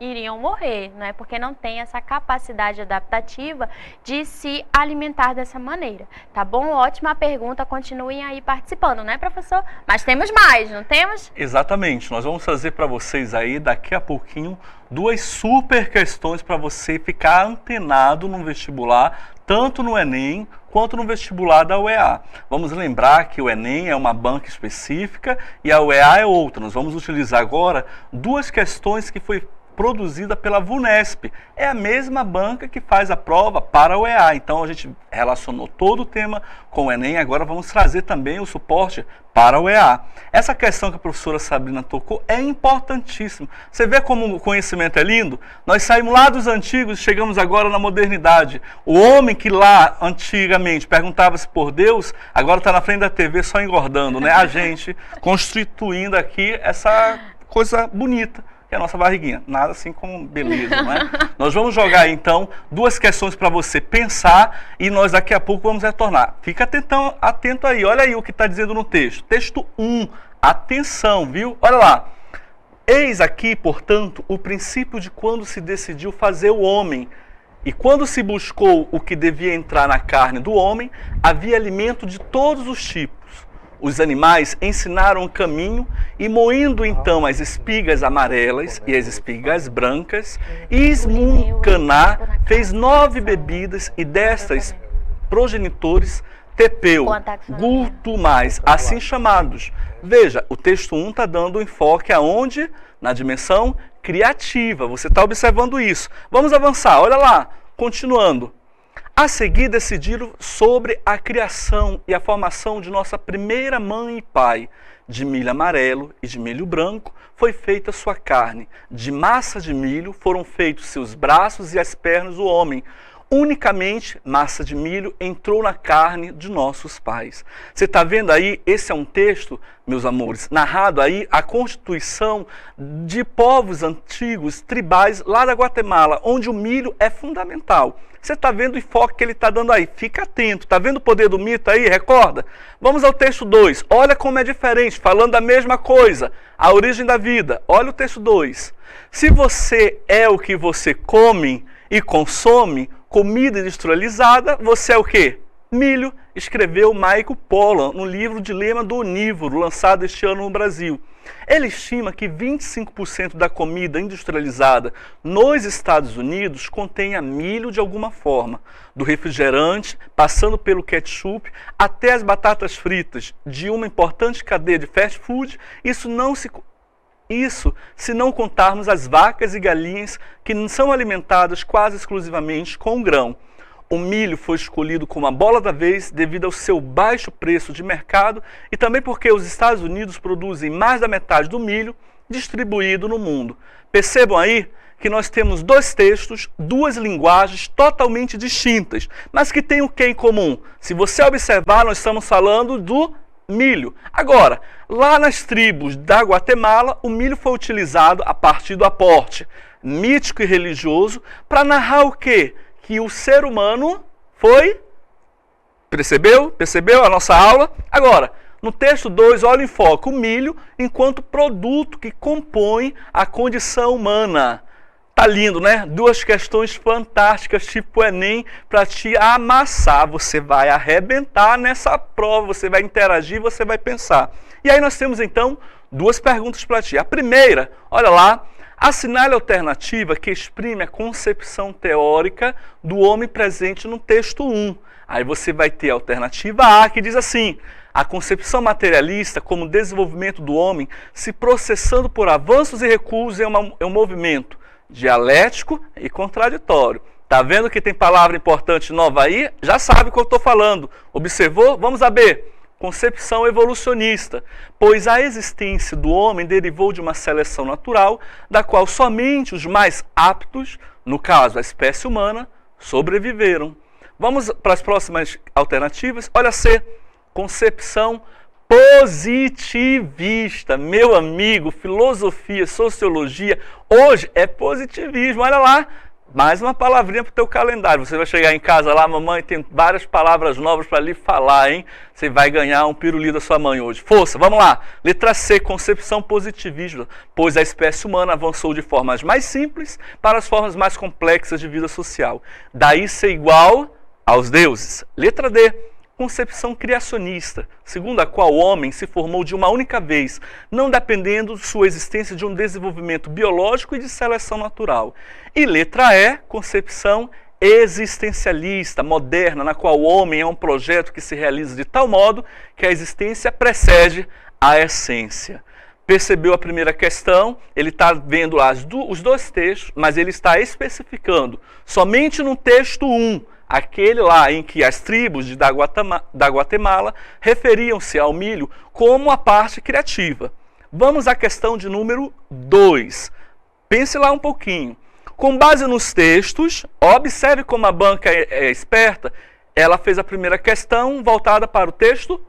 iriam morrer, não é? Porque não tem essa capacidade adaptativa de se alimentar dessa maneira, tá bom? Ótima pergunta, continuem aí participando, né, professor? Mas temos mais, não temos? Exatamente, nós vamos trazer para vocês aí daqui a pouquinho duas super questões para você ficar antenado no vestibular, tanto no Enem quanto no vestibular da UEA. Vamos lembrar que o Enem é uma banca específica e a UEA é outra. Nós vamos utilizar agora duas questões que foi produzida pela VUNESP. É a mesma banca que faz a prova para a UEA. Então a gente relacionou todo o tema com o Enem, agora vamos trazer também o suporte para a UEA. Essa questão que a professora Sabrina tocou é importantíssima. Você vê como o conhecimento é lindo? Nós saímos lá dos antigos e chegamos agora na modernidade. O homem que lá antigamente perguntava-se por Deus, agora está na frente da TV só engordando, né? A gente constituindo aqui essa coisa bonita, que é a nossa barriguinha. Nada assim como beleza, não é? Nós vamos jogar, então, duas questões para você pensar e nós daqui a pouco vamos retornar. Fica atento aí, olha aí o que está dizendo no texto. Texto 1, atenção, viu? Olha lá. Eis aqui, portanto, o princípio de quando se decidiu fazer o homem. E quando se buscou o que devia entrar na carne do homem, havia alimento de todos os tipos. Os animais ensinaram o caminho e, moendo então as espigas amarelas e as espigas brancas, Ismuncaná fez 9 bebidas e destas progenitores Tepeu, Gultumais, assim chamados. Veja, o texto 1 está dando enfoque aonde? Na dimensão criativa. Você está observando isso. Vamos avançar, olha lá, continuando. A seguir, decidiram sobre a criação e a formação de nossa primeira mãe e pai. De milho amarelo e de milho branco foi feita sua carne. De massa de milho foram feitos seus braços e as pernas do homem. Unicamente massa de milho entrou na carne de nossos pais. Você está vendo aí, esse é um texto, meus amores, narrado aí a constituição de povos antigos, tribais, lá da Guatemala, onde o milho é fundamental. Você está vendo o enfoque que ele está dando aí, fica atento. Está vendo o poder do mito aí? Recorda? Vamos ao texto 2, olha como é diferente, falando a mesma coisa, a origem da vida. Olha o texto 2. Se você é o que você come e consome, comida industrializada, você é o quê? Milho, escreveu Michael Pollan no livro Dilema do Onívoro, lançado este ano no Brasil. Ele estima que 25% da comida industrializada nos Estados Unidos contenha milho de alguma forma, do refrigerante, passando pelo ketchup, até as batatas fritas, de uma importante cadeia de fast food. Isso se não contarmos as vacas e galinhas que são alimentadas quase exclusivamente com grão. O milho foi escolhido como a bola da vez devido ao seu baixo preço de mercado e também porque os Estados Unidos produzem mais da metade do milho distribuído no mundo. Percebam aí que nós temos dois textos, duas linguagens totalmente distintas, mas que têm o que em comum? Se você observar, nós estamos falando do milho. Agora, lá nas tribos da Guatemala, o milho foi utilizado a partir do aporte mítico e religioso para narrar o quê? Que o ser humano foi... Percebeu? Percebeu a nossa aula? Agora, no texto 2, olha o enfoque, o milho enquanto produto que compõe a condição humana. Tá lindo, né? Duas questões fantásticas, tipo Enem, para te amassar. Você vai arrebentar nessa prova, você vai interagir, você vai pensar. E aí nós temos, então, duas perguntas para ti. A primeira, olha lá, assinale a alternativa que exprime a concepção teórica do homem presente no texto 1. Aí você vai ter a alternativa A, que diz assim: a concepção materialista como desenvolvimento do homem se processando por avanços e recuos é um movimento dialético e contraditório. Tá vendo que tem palavra importante nova aí? Já sabe o que eu estou falando. Observou? Vamos a B. Concepção evolucionista, pois a existência do homem derivou de uma seleção natural, da qual somente os mais aptos, no caso a espécie humana, sobreviveram. Vamos para as próximas alternativas. Olha C. Concepção positivista. Meu amigo, filosofia, sociologia, hoje é positivismo. Olha lá, mais uma palavrinha para o teu calendário. Você vai chegar em casa lá, mamãe tem várias palavras novas para lhe falar, hein? Você vai ganhar um pirulito da sua mãe hoje. Força, vamos lá. Letra C, concepção positivista, pois a espécie humana avançou de formas mais simples para as formas mais complexas de vida social. Daí ser igual aos deuses. Letra D, concepção criacionista, segundo a qual o homem se formou de uma única vez, não dependendo de sua existência de um desenvolvimento biológico e de seleção natural. E letra E, concepção existencialista, moderna, na qual o homem é um projeto que se realiza de tal modo que a existência precede a essência. Percebeu a primeira questão? Ele está vendo lá os dois textos, mas ele está especificando somente no texto 1, aquele lá em que as tribos da Guatemala referiam-se ao milho como a parte criativa. Vamos à questão de número 2. Pense lá um pouquinho. Com base nos textos, observe como a banca é esperta. Ela fez a primeira questão voltada para o texto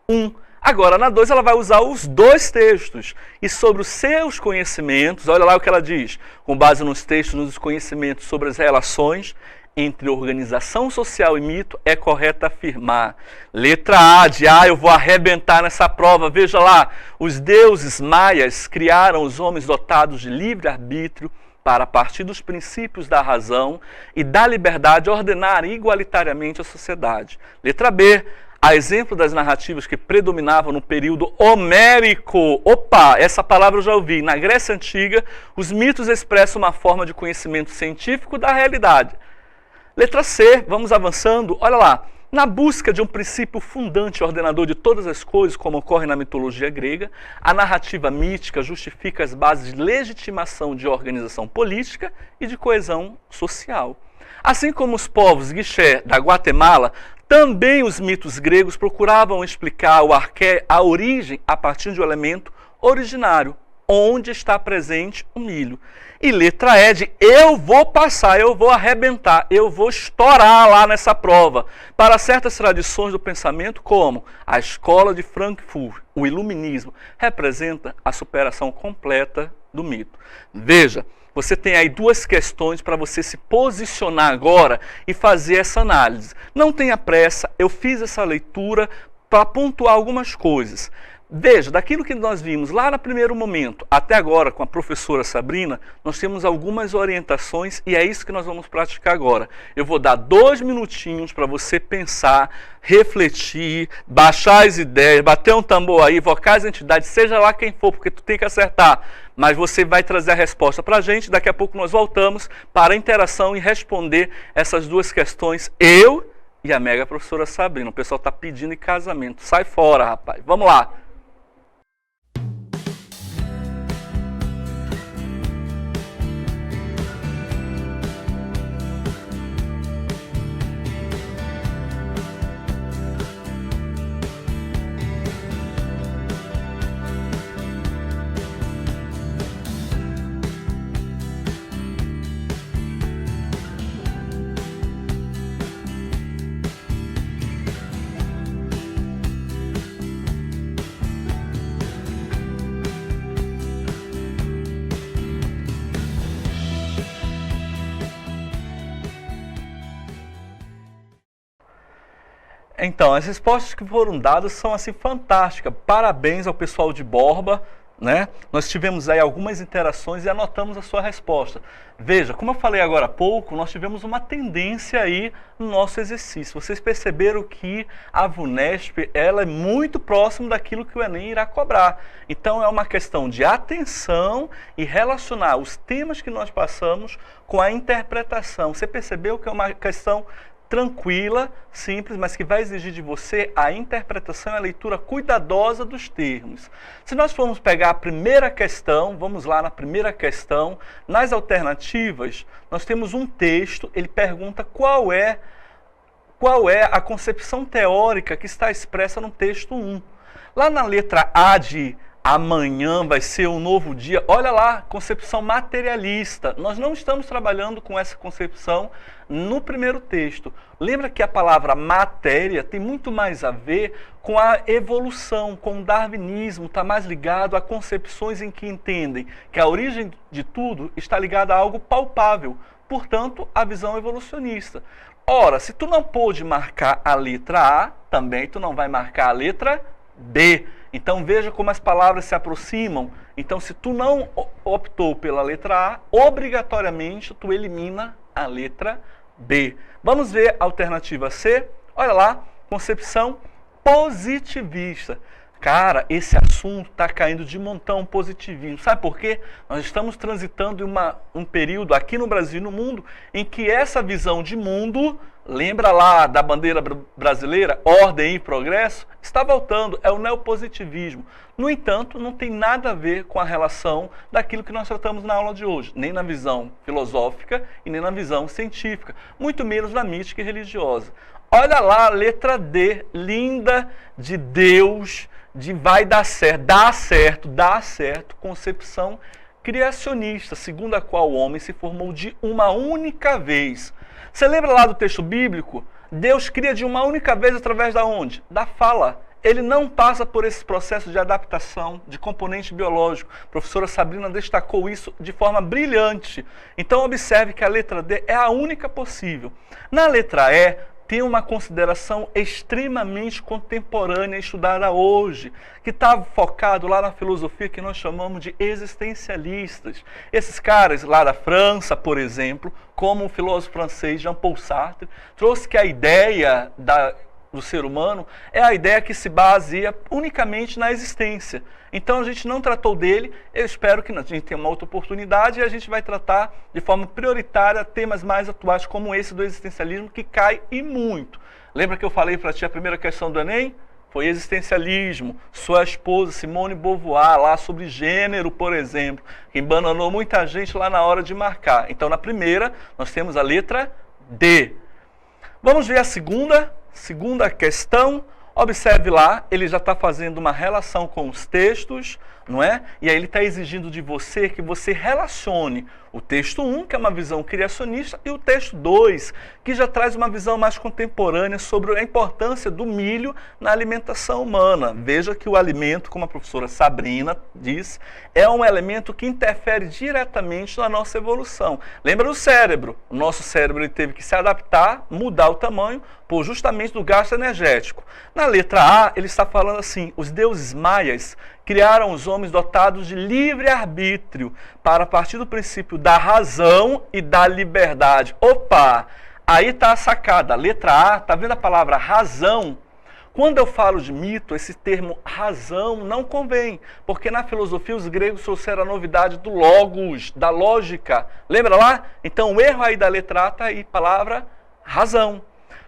1. Agora, na 2, ela vai usar os dois textos. E sobre os seus conhecimentos, olha lá o que ela diz. Com base nos textos, nos conhecimentos sobre as relações entre organização social e mito, é correto afirmar. Letra A de A, eu vou arrebentar nessa prova. Veja lá, os deuses maias criaram os homens dotados de livre-arbítrio para, a partir dos princípios da razão e da liberdade, ordenar igualitariamente a sociedade. Letra B, a exemplo das narrativas que predominavam no período homérico. Opa, essa palavra eu já ouvi. Na Grécia Antiga, os mitos expressam uma forma de conhecimento científico da realidade. Letra C, vamos avançando. Olha lá, na busca de um princípio fundante, ordenador de todas as coisas, como ocorre na mitologia grega, a narrativa mítica justifica as bases de legitimação de organização política e de coesão social. Assim como os povos guiché da Guatemala, também os mitos gregos procuravam explicar a origem a partir de um elemento originário, onde está presente o milho. E letra E de eu vou passar, eu vou arrebentar, eu vou estourar lá nessa prova. Para certas tradições do pensamento, como a escola de Frankfurt, o iluminismo, representa a superação completa do mito. Veja, você tem aí duas questões para você se posicionar agora e fazer essa análise. Não tenha pressa, eu fiz essa leitura para pontuar algumas coisas. Veja, daquilo que nós vimos lá no primeiro momento, até agora com a professora Sabrina, nós temos algumas orientações e é isso que nós vamos praticar agora. Eu vou dar 2 minutinhos para você pensar, refletir, baixar as ideias, bater um tambor aí, invocar as entidades, seja lá quem for, porque tu tem que acertar. Mas você vai trazer a resposta para a gente, daqui a pouco nós voltamos para a interação e responder essas duas questões, eu e a mega professora Sabrina. O pessoal está pedindo em casamento. Sai fora, rapaz. Vamos lá. Então, as respostas que foram dadas são assim fantásticas. Parabéns ao pessoal de Borba, né? Nós tivemos aí algumas interações e anotamos a sua resposta. Veja, como eu falei agora há pouco, nós tivemos uma tendência aí no nosso exercício. Vocês perceberam que a VUNESP, ela é muito próximo daquilo que o Enem irá cobrar. Então é uma questão de atenção e relacionar os temas que nós passamos com a interpretação. Você percebeu que é uma questão tranquila, simples, mas que vai exigir de você a interpretação e a leitura cuidadosa dos termos. Se nós formos pegar a primeira questão, vamos lá na primeira questão, nas alternativas, nós temos um texto, ele pergunta qual é a concepção teórica que está expressa no texto 1. Lá na letra A de amanhã vai ser um novo dia, olha lá, concepção materialista. Nós não estamos trabalhando com essa concepção no primeiro texto. Lembra que a palavra matéria tem muito mais a ver com a evolução, com o darwinismo, está mais ligado a concepções em que entendem que a origem de tudo está ligada a algo palpável, portanto, a visão evolucionista. Ora, se tu não pôde marcar a letra A, também tu não vai marcar a letra B. Então veja como as palavras se aproximam. Então se tu não optou pela letra A, obrigatoriamente tu elimina a letra B. Vamos ver a alternativa C. Olha lá, concepção positivista. Cara, esse assunto está caindo de montão positivismo. Sabe por quê? Nós estamos transitando em um período aqui no Brasil e no mundo em que essa visão de mundo, lembra lá da bandeira brasileira, ordem e progresso, está voltando, é o neopositivismo. No entanto, não tem nada a ver com a relação daquilo que nós tratamos na aula de hoje, nem na visão filosófica e nem na visão científica, muito menos na mística e religiosa. Olha lá a letra D, linda, de Deus, de vai dar certo, concepção criacionista, segundo a qual o homem se formou de uma única vez. Você lembra lá do texto bíblico? Deus cria de uma única vez através da onde? Da fala. Ele não passa por esse processo de adaptação, de componente biológico. A professora Sabrina destacou isso de forma brilhante. Então observe que a letra D é a única possível. Na letra E, tem uma consideração extremamente contemporânea estudada hoje, que está focado lá na filosofia que nós chamamos de existencialistas. Esses caras lá da França, por exemplo, como o filósofo francês Jean-Paul Sartre, trouxe que a ideia do ser humano é a ideia que se baseia unicamente na existência. Então a gente não tratou dele, eu espero que a gente tenha uma outra oportunidade e a gente vai tratar de forma prioritária temas mais atuais como esse do existencialismo, que cai e muito. Lembra que eu falei para ti a primeira questão do Enem? Foi existencialismo, sua esposa Simone de Beauvoir, lá sobre gênero, por exemplo, que embananou muita gente lá na hora de marcar. Então na primeira nós temos a letra D. Vamos ver a segunda questão. Observe lá, ele já está fazendo uma relação com os textos. não é? E aí ele está exigindo de você que você relacione o texto 1, que é uma visão criacionista, e o texto 2, que já traz uma visão mais contemporânea sobre a importância do milho na alimentação humana. Veja que o alimento, como a professora Sabrina diz, é um elemento que interfere diretamente na nossa evolução. Lembra do cérebro? O nosso cérebro ele teve que se adaptar, mudar o tamanho, por justamente do gasto energético. Na letra A, ele está falando assim, os deuses maias criaram os homens dotados de livre-arbítrio para partir do princípio da razão e da liberdade. Opa! Aí está a sacada. Letra A, está vendo a palavra razão? Quando eu falo de mito, esse termo razão não convém, porque na filosofia os gregos trouxeram a novidade do logos, da lógica. Lembra lá? Então o erro aí da letra A está aí, palavra razão.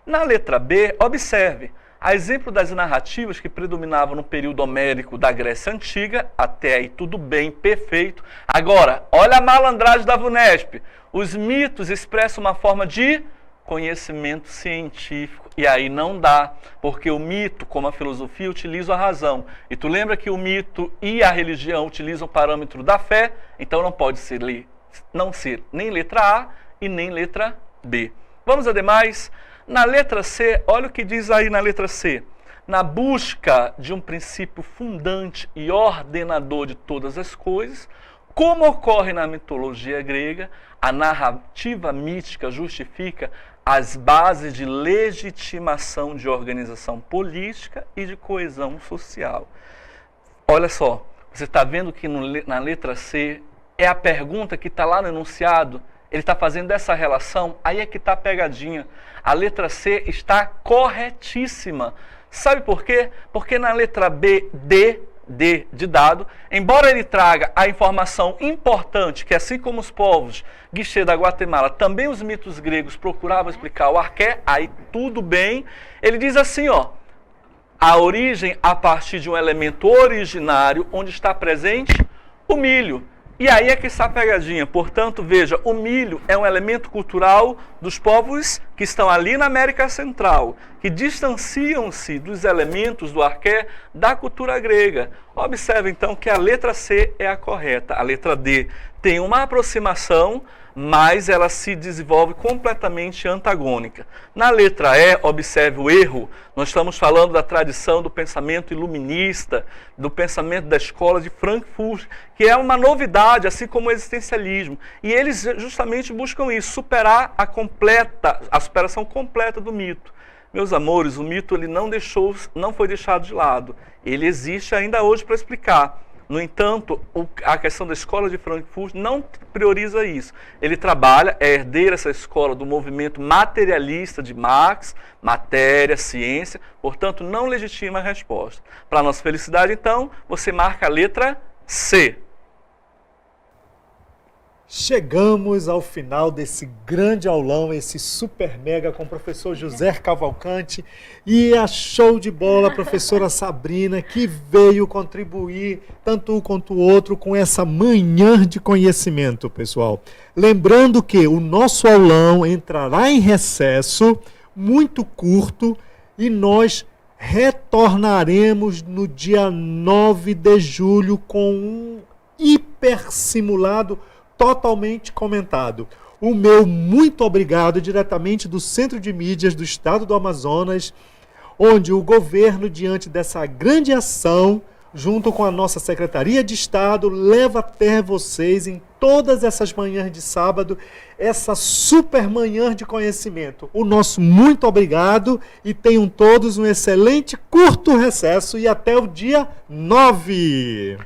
Na letra B, observe. A exemplo das narrativas que predominavam no período homérico da Grécia Antiga, até aí tudo bem, perfeito. Agora, olha a malandragem da VUNESP. Os mitos expressam uma forma de conhecimento científico. E aí não dá, porque o mito, como a filosofia, utiliza a razão. E tu lembra que o mito e a religião utilizam o parâmetro da fé, então não pode ser, não ser nem letra A e nem letra B. Vamos ademais... Na letra C, olha o que diz aí na letra C. Na busca de um princípio fundante e ordenador de todas as coisas, como ocorre na mitologia grega, a narrativa mítica justifica as bases de legitimação de organização política e de coesão social. Olha só, você está vendo que na letra C é a pergunta que está lá no enunciado. Ele está fazendo essa relação, aí é que está a pegadinha. A letra C está corretíssima. Sabe por quê? Porque na letra B, D de dado, embora ele traga a informação importante, que assim como os povos guichê da Guatemala, também os mitos gregos procuravam explicar o arqué, aí tudo bem. Ele diz assim, ó, a origem a partir de um elemento originário, onde está presente o milho. E aí é que está a pegadinha. Portanto, veja, o milho é um elemento cultural dos povos que estão ali na América Central, que distanciam-se dos elementos do arqué da cultura grega. Observe, então, que a letra C é a correta. A letra D tem uma aproximação, mas ela se desenvolve completamente antagônica. Na letra E, observe o erro, nós estamos falando da tradição do pensamento iluminista, do pensamento da escola de Frankfurt, que é uma novidade, assim como o existencialismo. E eles justamente buscam isso, superar a superação completa do mito. Meus amores, o mito ele não foi deixado de lado. Ele existe ainda hoje para explicar. No entanto, a questão da escola de Frankfurt não prioriza isso. Ele trabalha, é herdeiro essa escola do movimento materialista de Marx, matéria, ciência, portanto, não legitima a resposta. Para nossa felicidade, então, você marca a letra C. Chegamos ao final desse grande aulão, esse super mega com o professor José Cavalcante e a show de bola professora Sabrina, que veio contribuir, tanto um quanto o outro, com essa manhã de conhecimento, pessoal. Lembrando que o nosso aulão entrará em recesso muito curto e nós retornaremos no dia 9 de julho com um hiper simulado totalmente comentado. O meu muito obrigado diretamente do Centro de Mídias do Estado do Amazonas, onde o governo, diante dessa grande ação, junto com a nossa Secretaria de Estado, leva até vocês em todas essas manhãs de sábado, essa super manhã de conhecimento. O nosso muito obrigado e tenham todos um excelente curto recesso e até o dia 9.